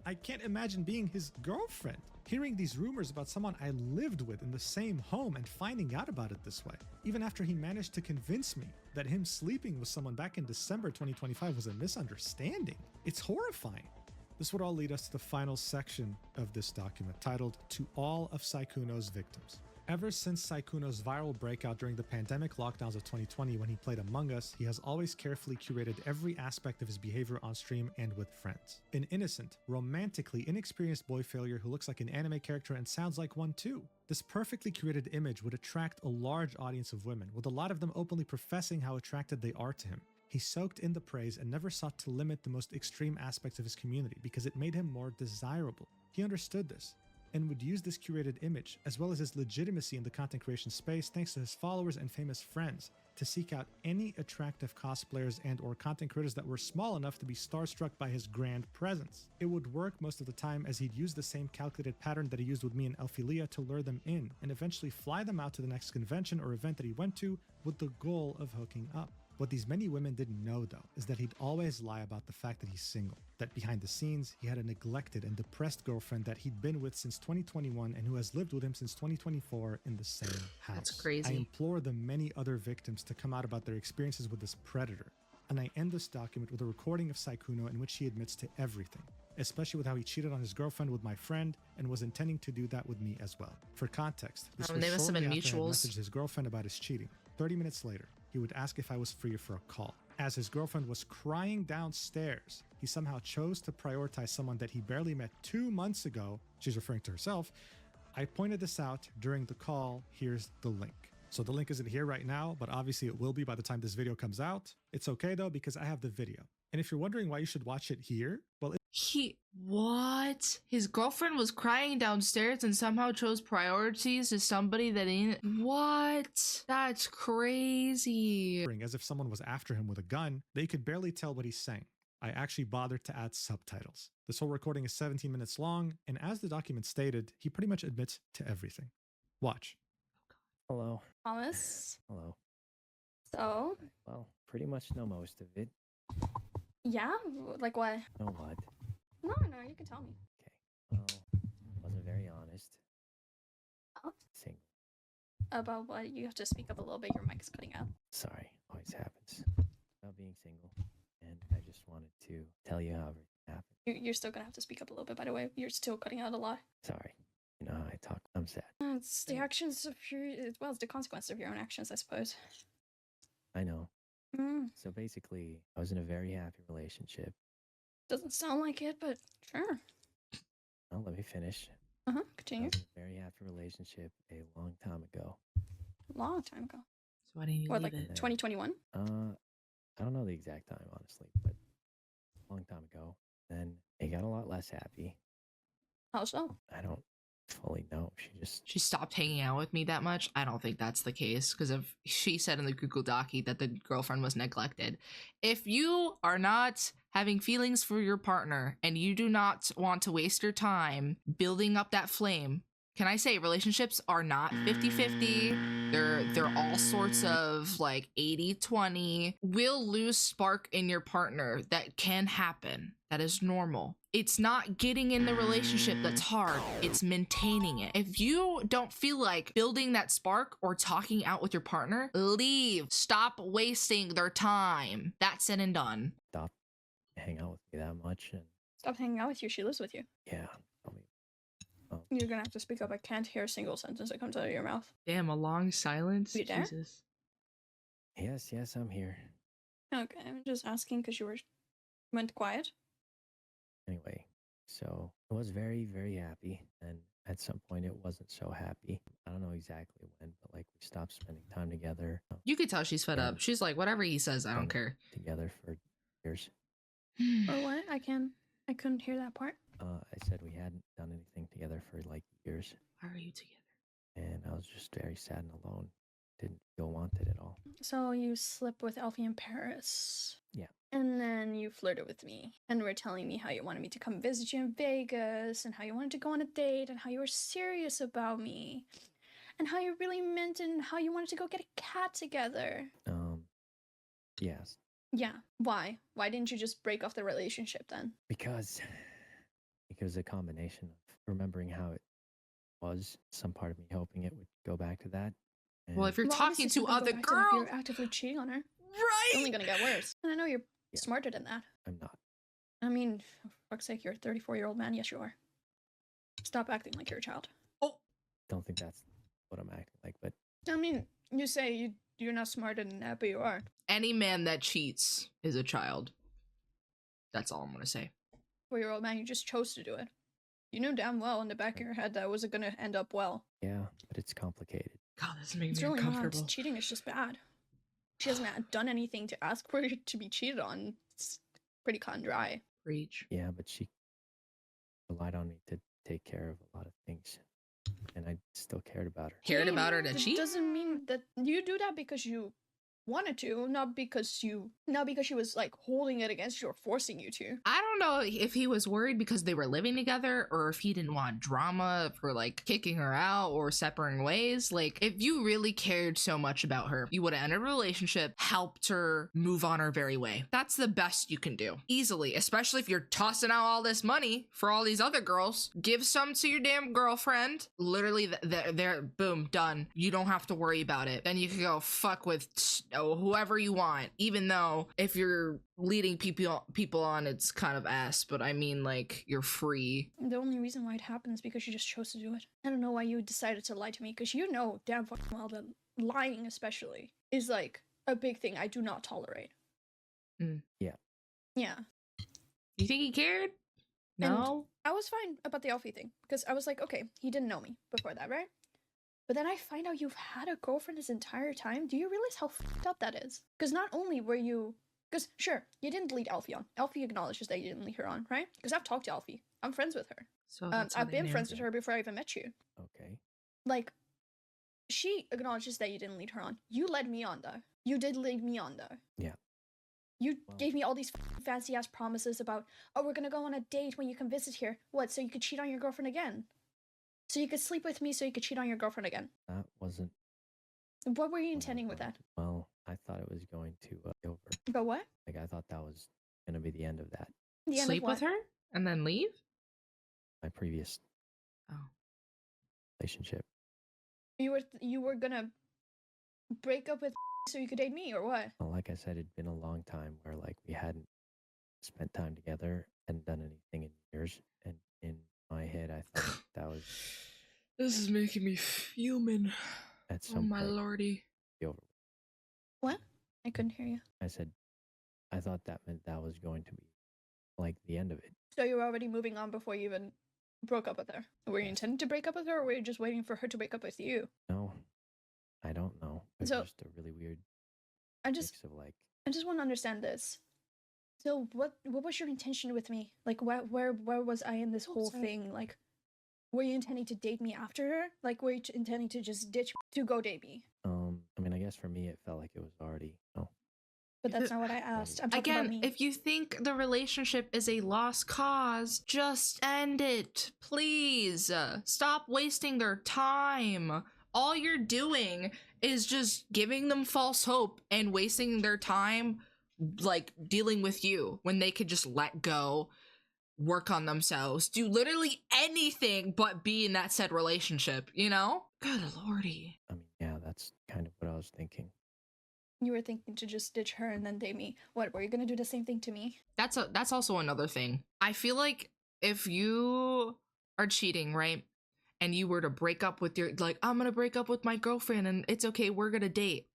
I can't imagine being his girlfriend, hearing these rumors about someone I lived with in the same home and finding out about it this way, even after he managed to convince me that him sleeping with someone back in December 2025 was a misunderstanding. It's horrifying. This would all lead us to the final section of this document titled, To All of Sykuno's Victims. Ever since Sykuno's viral breakout during the pandemic lockdowns of 2020 when he played Among Us, he has always carefully curated every aspect of his behavior on stream and with friends. An innocent, romantically inexperienced boy failure who looks like an anime character and sounds like one too. This perfectly curated image would attract a large audience of women, with a lot of them openly professing how attracted they are to him. He soaked in the praise and never sought to limit the most extreme aspects of his community because it made him more desirable. He understood this, and would use this curated image, as well as his legitimacy in the content creation space thanks to his followers and famous friends, to seek out any attractive cosplayers and or content creators that were small enough to be starstruck by his grand presence. It would work most of the time, as he'd use the same calculated pattern that he used with me and Elphilia to lure them in, and eventually fly them out to the next convention or event that he went to with the goal of hooking up. What these many women didn't know, though, is that he'd always lie about the fact that he's single. That behind the scenes, he had a neglected and depressed girlfriend that he'd been with since 2021 and who has lived with him since 2024 in the same house. That's crazy. I implore the many other victims to come out about their experiences with this predator. And I end this document with a recording of Sykuno in which he admits to everything, especially with how he cheated on his girlfriend with my friend and was intending to do that with me as well. For context, this was they must have shortly been after I had mutuals. messaged his girlfriend about his cheating. 30 minutes later, he would ask if I was free for a call. As his girlfriend was crying downstairs, he somehow chose to prioritize someone that he barely met 2 months ago. She's referring to herself. I pointed this out during the call. Here's the link. So the link isn't here right now, but obviously it will be by the time this video comes out. It's okay though, because I have the video. And if you're wondering why you should watch it here, well, What? His girlfriend was crying downstairs and somehow chose priorities to somebody that ain't. What? That's crazy. as if someone was after him with a gun, they could barely tell what he's saying. I actually bothered to add subtitles. This whole recording is 17 minutes long, and as the document stated, he pretty much admits to everything. Watch. Hello. Thomas. Hello. So, Well, pretty much know most of it. yeah, like what? Know what? No, you can tell me. Well, wasn't very honest. Oh. Single. About what? You have to speak up a little bit. Your mic is cutting out. Sorry, always happens. About being single, and I just wanted to tell you how everything happened. You're still gonna have to speak up a little bit. By the way, you're still cutting out a lot. Sorry, you know how I talk. I'm sad. It's the actions of your. Well, it's the consequence of your own actions, I suppose. I know. Mm, So basically, I was in a very happy relationship. doesn't sound like it, but sure. Well, let me finish. Uh huh. I Continue. was in a very happy relationship a long time ago. Long time ago. So why didn't you What, leave like it? 2021? I don't know the exact time, honestly, but a long time ago. Then it got a lot less happy. How so? I don't fully know. She stopped hanging out with me that much. I don't think that's the case because of she said in the Google Docie that the girlfriend was neglected. If you are not having feelings for your partner and you do not want to waste your time building up that flame, can I say relationships are not 50-50. They're all sorts of like 80-20. Will lose spark in your partner. That can happen. That is normal. It's not getting in the relationship that's hard. It's maintaining it. If you don't feel like building that spark or talking out with your partner, leave. Stop wasting their time. That's said and done. Stop hang out with me that much, and Stop hanging out with you. She lives with you. yeah, tell me. You're gonna have to speak up. I can't hear a single sentence that comes out of your mouth. Damn, a long silence. You there? Jesus. Yes, I'm here. Okay, I'm just asking because you went quiet. Anyway, so I was very, very happy, and at some point it wasn't so happy. I don't know exactly when, but like we stopped spending time together. You could tell she's fed up. She's like, whatever he says, I don't care. Together for years. Or what? I couldn't hear that part. I said we hadn't done anything together for like years, Why are you together? and I was just very sad and alone. Didn't feel wanted at all. So you slept with Elfie in Paris. Yeah. And then you flirted with me and were telling me how you wanted me to come visit you in Vegas and how you wanted to go on a date and how you were serious about me and how you really meant and how you wanted to go get a cat together. Yes, Yeah. Why? Why didn't you just break off the relationship then? because a combination of remembering how it was, some part of me hoping it would go back to that. Well, if you're Well, talking obviously to it's not other gonna go back to that if girls, you're actively cheating on her. right? It's only gonna get worse. And I know you're Yeah. smarter than that. I'm not. I mean, for fuck's sake, you're a 34-year-old man. Yes, you are. Stop acting like you're a child. Don't think that's what I'm acting like. But I mean, you say you're not smarter than that, but you are. Any man that cheats is a child. That's all I'm gonna say. 4-year-old man, you just chose to do it. You knew damn well in the back of your head that it wasn't gonna end up well. yeah, but it's complicated. God, this makes It's me really uncomfortable. not. Cheating is just bad. She hasn't done anything to ask for it to be cheated on. It's pretty cut and dry. Preach. Yeah, but she relied on me to take care of a lot of things, and I still cared about her. Cared about her to That cheat? doesn't mean that you do that because you wanted to, not because she was like holding it against you or forcing you to. I don't know if he was worried because they were living together or if he didn't want drama for like kicking her out or separating ways. Like, if you really cared so much about her, you would have ended a relationship, helped her move on her very way. That's the best you can do. Easily, especially if you're tossing out all this money for all these other girls. Give some to your damn girlfriend. Literally, they're boom, done. You don't have to worry about it. Then you can go fuck with whoever you want, even though if you're leading people on, it's kind of ass, but I mean, like, you're free. The only reason why it happens is because you just chose to do it. I don't know why you decided to lie to me, because you know damn fucking well that lying especially is like a big thing I do not tolerate. Yeah. Yeah. You think he cared? No. I was fine about the Alfie thing, because I was like, okay, he didn't know me before that, right? But then I find out you've had a girlfriend this entire time. Do you realize how fucked up that is? Because not only were you... Because, sure, you didn't lead Alfie on. Alfie acknowledges that you didn't lead her on, right? Because I've talked to Alfie. I'm friends with her. So that's how I've they been knew. friends with her before I even met you. Okay. Like, she acknowledges that you didn't lead her on. You led me on, though. You did lead me on, though. Yeah. You Well- gave me all these fancy-ass promises about, oh, we're gonna go on a date when you come visit here. What, so you could cheat on your girlfriend again? So you could sleep with me so you could cheat on your girlfriend again? That wasn't What were you what I intending with that? thought. Well, I thought it was going to be over. But what? Like, I thought that was going to be the end of that. The end of Sleep with what? her and then leave? My previous Oh. relationship. You were gonna break up with so you could date me, or what? Well, like I said, it'd been a long time where, like, we hadn't spent time together and done anything in years. And in my head, I thought that was This is making me fuming. at Oh some my point lordy. be over. What? I couldn't hear you. I said, I thought that meant that was going to be like the end of it. So you were already moving on before you even broke up with her. Were you intending to break up with her, or were you just waiting for her to break up with you? No, I don't know. It's So- just a really weird I just mix of like, I just want to understand this. So what was your intention with me? Like where was I in this whole sorry. thing? Like, were you intending to date me after her? Like, were you intending to just ditch me to go date me? I mean, I guess for me, it felt like it was already, But that's not what I asked. I'm talking Again, about me. if you think the relationship is a lost cause, just end it. Please. Stop wasting their time. All you're doing is just giving them false hope and wasting their time, like, dealing with you when they could just let go, work on themselves, do literally anything but be in that said relationship, you know? Good lordy. I mean, yeah, that's kind of what I was thinking. You were thinking to just ditch her and then date me. What, were you gonna do the same thing to me? That's also another thing. I feel like if you are cheating, right? And you were to break up with your, like, I'm gonna break up with my girlfriend and it's okay, we're gonna date.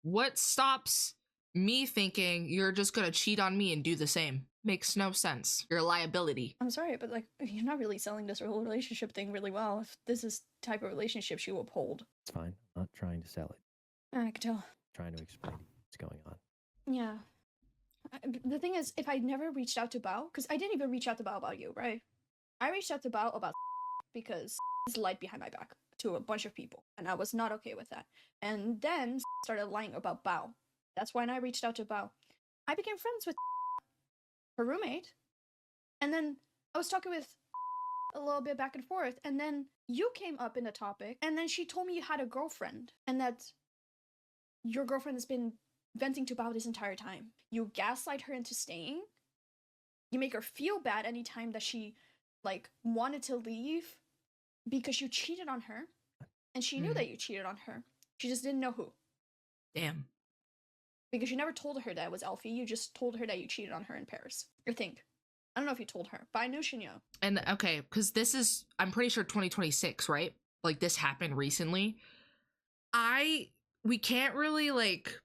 What stops me thinking you're just gonna cheat on me and do the same? Makes no sense. You're a liability. I'm sorry, but like, you're not really selling this whole relationship thing really well. If this is the type of relationship you uphold. It's fine. I'm not trying to sell it. I can tell. I'm trying to explain what's going on. Yeah. The thing is, if I never reached out to Bao, because I didn't even reach out to Bao about you, right? I reached out to Bao about because lied behind my back to a bunch of people, and I was not okay with that. And then started lying about Bao. That's when I reached out to Bao. I became friends with her roommate, and then I was talking with a little bit back and forth, and then you came up in the topic, and then she told me you had a girlfriend, and that your girlfriend has been venting to Bao this entire time. You gaslight her into staying. You make her feel bad anytime that she, like, wanted to leave because you cheated on her. And she knew that you cheated on her. She just didn't know who. Damn. Because you never told her that it was Alfie. You just told her that you cheated on her in Paris. I think. I don't know if you told her, but I knew she knew. And okay, because this is, I'm pretty sure 2026, right? Like, this happened recently. we can't really like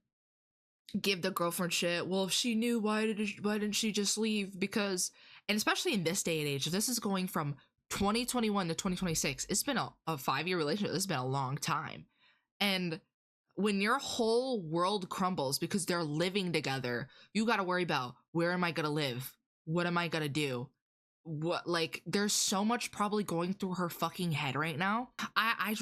give the girlfriend shit. Well, if she knew, why didn't she just leave? Because, and especially in this day and age, if this is going from 2021 to 2026, it's been a 5-year relationship. It's been a long time. And when your whole world crumbles because they're living together, you got to worry about, where am I going to live? What am I going to do? What, like, there's so much probably going through her fucking head right now. I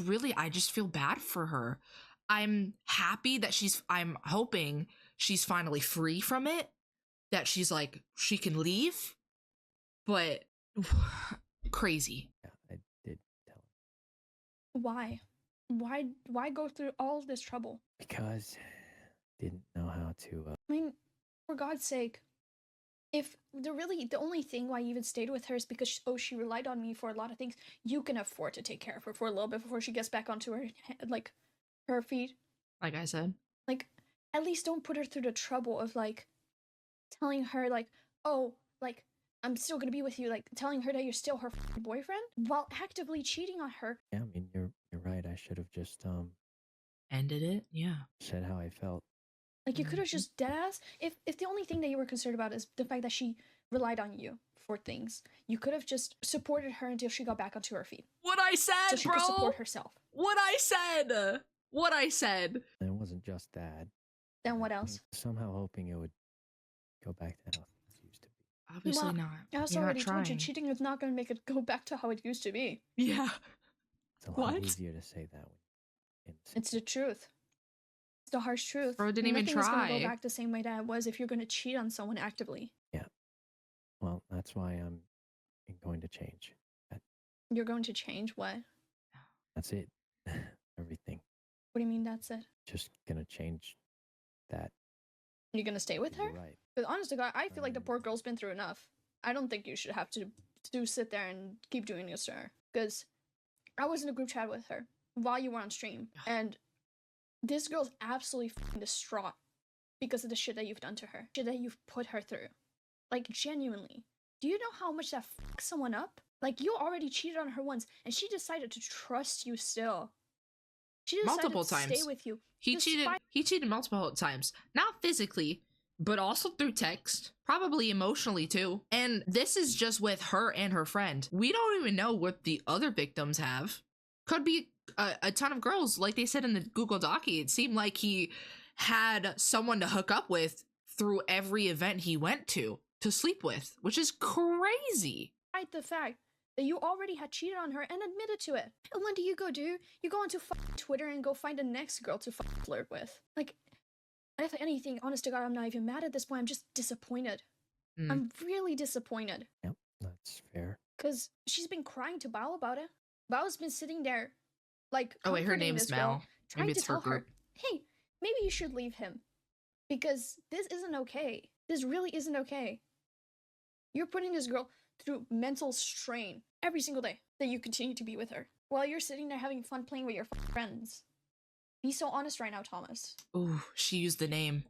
just feel bad for her. I'm happy that I'm hoping she's finally free from it, that she's like, she can leave, but crazy. Yeah, I did tell him. Why? Why go through all of this trouble? Because didn't know how to. I mean, for God's sake, if the only thing why you even stayed with her is because she relied on me for a lot of things, you can afford to take care of her for a little bit before she gets back onto her feet. Like I said, like, at least don't put her through the trouble of like telling her like, oh, like, I'm still gonna be with you, like telling her that you're still her boyfriend while actively cheating on her. Yeah, I mean, you're right. I should have just ended it. Yeah. said how I felt. Like, you could have just deadass, if the only thing that you were concerned about is the fact that she relied on you for things, you could have just supported her until she got back onto her feet. What I said, So she bro. could support herself. What I said. What I said. And it wasn't just that. Then what else? Somehow hoping it would go back to how things used to be. Obviously Well, not. I also You're not already told you, trying. cheating is not going to make it go back to how it used to be. Yeah. It's a lot What? easier to say that when It's the truth. It's the harsh truth. Bro didn't even Nothing's going to try. go back the same way that it was if you're going to cheat on someone actively. Well, that's why I'm going to change. You're going to change what? That's it. Everything. What do you mean that's it? Just gonna change that. You're going to stay with her? You're right. Because honest to God, I feel like the poor girl's been through enough. I don't think you should have to sit there and keep doing this to her. Because I was in a group chat with her while you were on stream, and this girl's absolutely f***ing distraught because of the shit that you've done to her. Shit that you've put her through. Like, genuinely. Do you know how much that fucks someone up? Like, you already cheated on her once, and she decided to trust you still. She decided Multiple to times. stay with you. He despite- cheated multiple times. Not physically, but also through text. Probably emotionally too. And this is just with her and her friend. We don't even know what the other victims have. Could be a ton of girls. Like they said in the Google Docie, it seemed like he had someone to hook up with through every event he went to sleep with, which is crazy. Despite the fact that you already had cheated on her and admitted to it. And what do? You go onto Twitter and go find the next girl to flirt with. Like, if anything, honest to God, I'm not even mad at this point. I'm just disappointed. I'm really disappointed. Yep, that's fair. Because she's been crying to Bao about it. Bao's been sitting there, like, Oh wait, her comforting name's this girl, Mel. trying Maybe to it's her tell her, group. hey, maybe you should leave him. Because this isn't okay. This really isn't okay. You're putting this girl through mental strain every single day that you continue to be with her. While you're sitting there having fun playing with your friends. Be so honest right now, Thomas. Ooh, she used the name.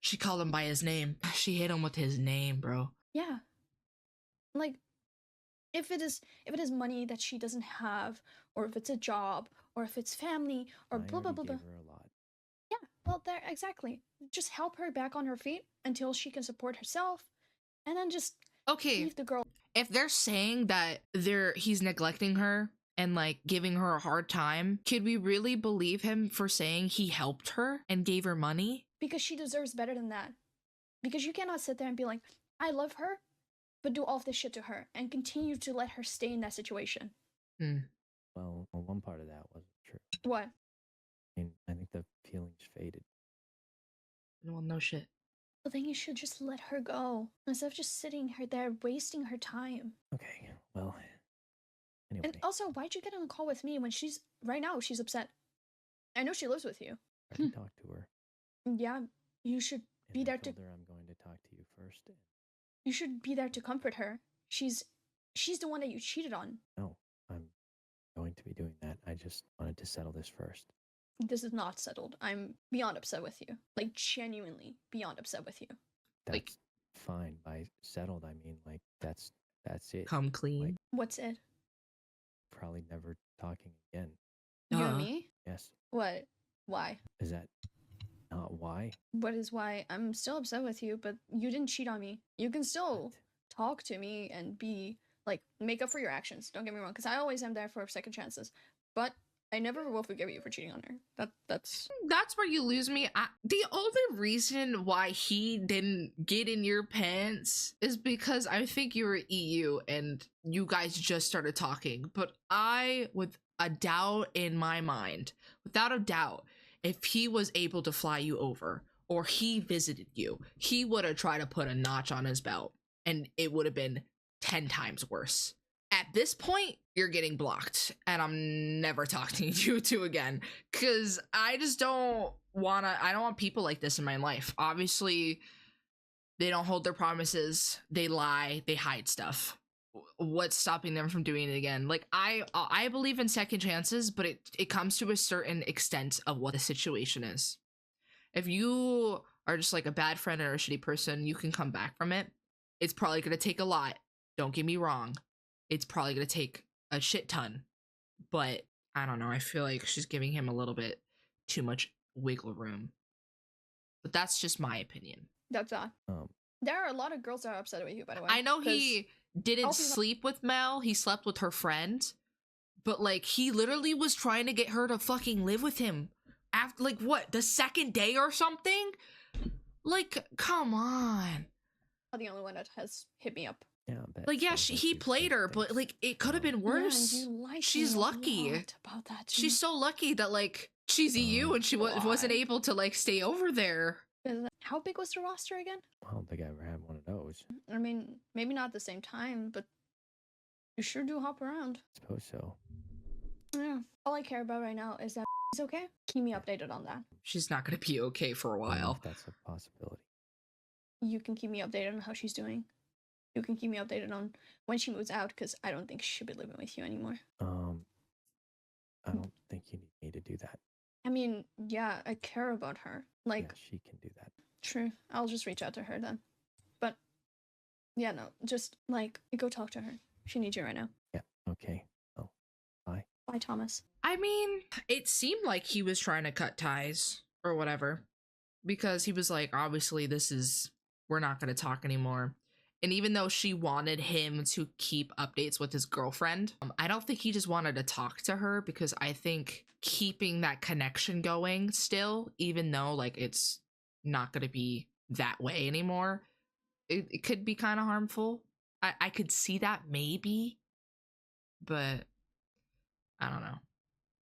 She called him by his name. She hit him with his name, bro. Yeah. Like, if it is money that she doesn't have, or if it's a job, or if it's family, or I blah blah blah already blah. gave her a lot. Yeah, well, there, exactly. Just help her back on her feet until she can support herself, and then just Okay, leave the girl. if they're saying that he's neglecting her and like giving her a hard time, could we really believe him for saying he helped her and gave her money? Because she deserves better than that. Because you cannot sit there and be like, I love her, but do all of this shit to her and continue to let her stay in that situation. Well, one part of that wasn't true. What? I mean, I think the feelings faded. Well, no shit. Well, then you should just let her go instead of just sitting her there wasting her time. Okay, well, anyway. And also, why'd you get on a call with me when she's right now? She's upset. I know she lives with you. I can talk to her. Yeah, you should And be I there to. told her I'm going to talk to you first. You should be there to comfort her. She's the one that you cheated on. No, I'm going to be doing that. I just wanted to settle this first. This is not settled. I'm beyond upset with you. Like, genuinely beyond upset with you. That's Like- fine. By settled, I mean like that's it. Come clean. Like, What's it? probably never talking again. You and Uh-huh. me? Yes. What? Why? Is that not why? What is why? I'm still upset with you, but you didn't cheat on me. You can still What? talk to me and be like, make up for your actions. Don't get me wrong, because I always am there for second chances. But I never will forgive you for cheating on her. That's where you lose me. The only reason why he didn't get in your pants is because I think you were EU and you guys just started talking. But with a doubt in my mind, without a doubt, if he was able to fly you over or he visited you, he would have tried to put a notch on his belt and it would have been 10 times worse. At this point, you're getting blocked and I'm never talking to you two again because I just don't want people like this in my life. Obviously, they don't hold their promises, they lie, they hide stuff. What's stopping them from doing it again? Like, I believe in second chances, but it comes to a certain extent of what the situation is. If you are just like a bad friend or a shitty person, you can come back from it. It's probably going to take a lot. Don't get me wrong. It's probably going to take a shit ton, but I don't know. I feel like she's giving him a little bit too much wiggle room, but that's just my opinion. that. There are a lot of girls that are upset with you, by the way. I know 'cause he didn't sleep with Mel. He slept with her friend, but like he literally was trying to get her to fucking live with him after like what, the second day or something? Like, come on. I'm the only one that has hit me up. Yeah, I bet Like, yeah, sounds like he you've played said her, but things. like it could have been worse. Yeah, and you like She's me a lucky. lot about that. She's so lucky that like she's EU and she wasn't able to like stay over there. How big was the roster again? I don't think I ever had one of those. I mean, maybe not at the same time, but you sure do hop around. I suppose so. Yeah. All I care about right now is that he's okay. Keep me updated on that. She's not gonna be okay for a I don't know while. if that's a possibility. You can keep me updated on how she's doing. You can keep me updated on when she moves out, because I don't think she should be living with you anymore. I don't think you need me to do that. I mean, yeah, I care about her. Like, Yeah, she can do that. true. I'll just reach out to her then. But, yeah, no, just, like, go talk to her. She needs you right now. Yeah, okay. Oh, bye. Bye, Thomas. I mean, it seemed like he was trying to cut ties or whatever, because he was like, obviously we're not gonna talk anymore. And even though she wanted him to keep updates with his girlfriend, I don't think he just wanted to talk to her, because I think keeping that connection going still, even though like it's not going to be that way anymore, it could be kind of harmful. I could see that maybe, but I don't know.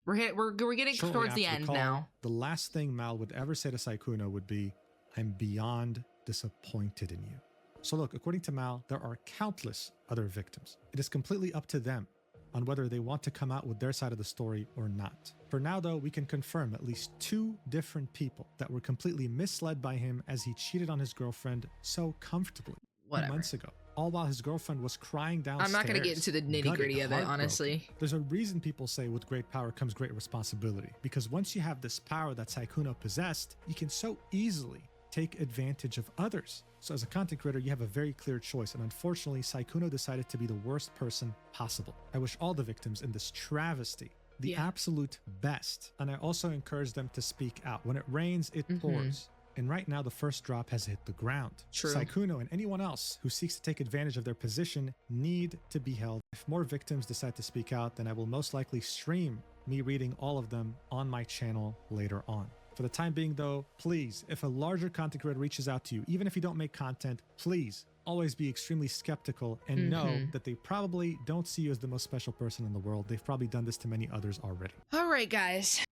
We're getting Shortly towards the after end call, now. The last thing Mal would ever say to Sykuno would be, "I'm beyond disappointed in you." So look, according to Mal, there are countless other victims. It is completely up to them on whether they want to come out with their side of the story or not. For now though, we can confirm at least 2 different people that were completely misled by him as he cheated on his girlfriend so comfortably months ago. All while his girlfriend was crying downstairs. I'm not going to get into the nitty-gritty of it, honestly. There's a reason people say with great power comes great responsibility, because once you have this power that Sykuno possessed, you can so easily take advantage of others. So as a content creator, you have a very clear choice, and unfortunately, Sykuno decided to be the worst person possible. I wish all the victims in this travesty the absolute best, and I also encourage them to speak out. When it rains, it pours. And right now, the first drop has hit the ground. True. Sykuno and anyone else who seeks to take advantage of their position need to be held. If more victims decide to speak out, then I will most likely stream me reading all of them on my channel later on. For the time being though, please, if a larger content creator reaches out to you, even if you don't make content, please always be extremely skeptical and know that they probably don't see you as the most special person in the world. They've probably done this to many others already. All right, guys.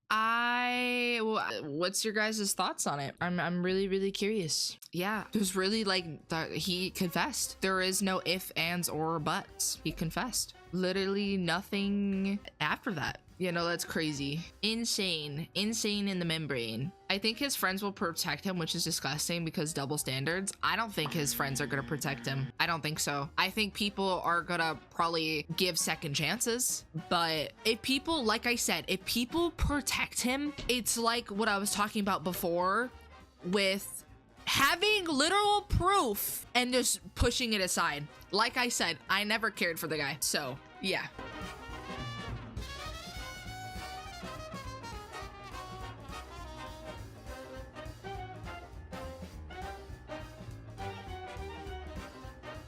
What's your guys' thoughts on it? I'm really curious. Yeah, there's really like he confessed. There is no if, ands, or buts. He confessed. Literally nothing after that. You know, that's crazy. Insane in the membrane. I think his friends will protect him, which is disgusting because double standards. I don't think his friends are gonna protect him. I don't think so. I think people are gonna probably give second chances, but if people, like I said, if people protect him, it's like what I was talking about before with having literal proof and just pushing it aside. Like I said, I never cared for the guy. So yeah.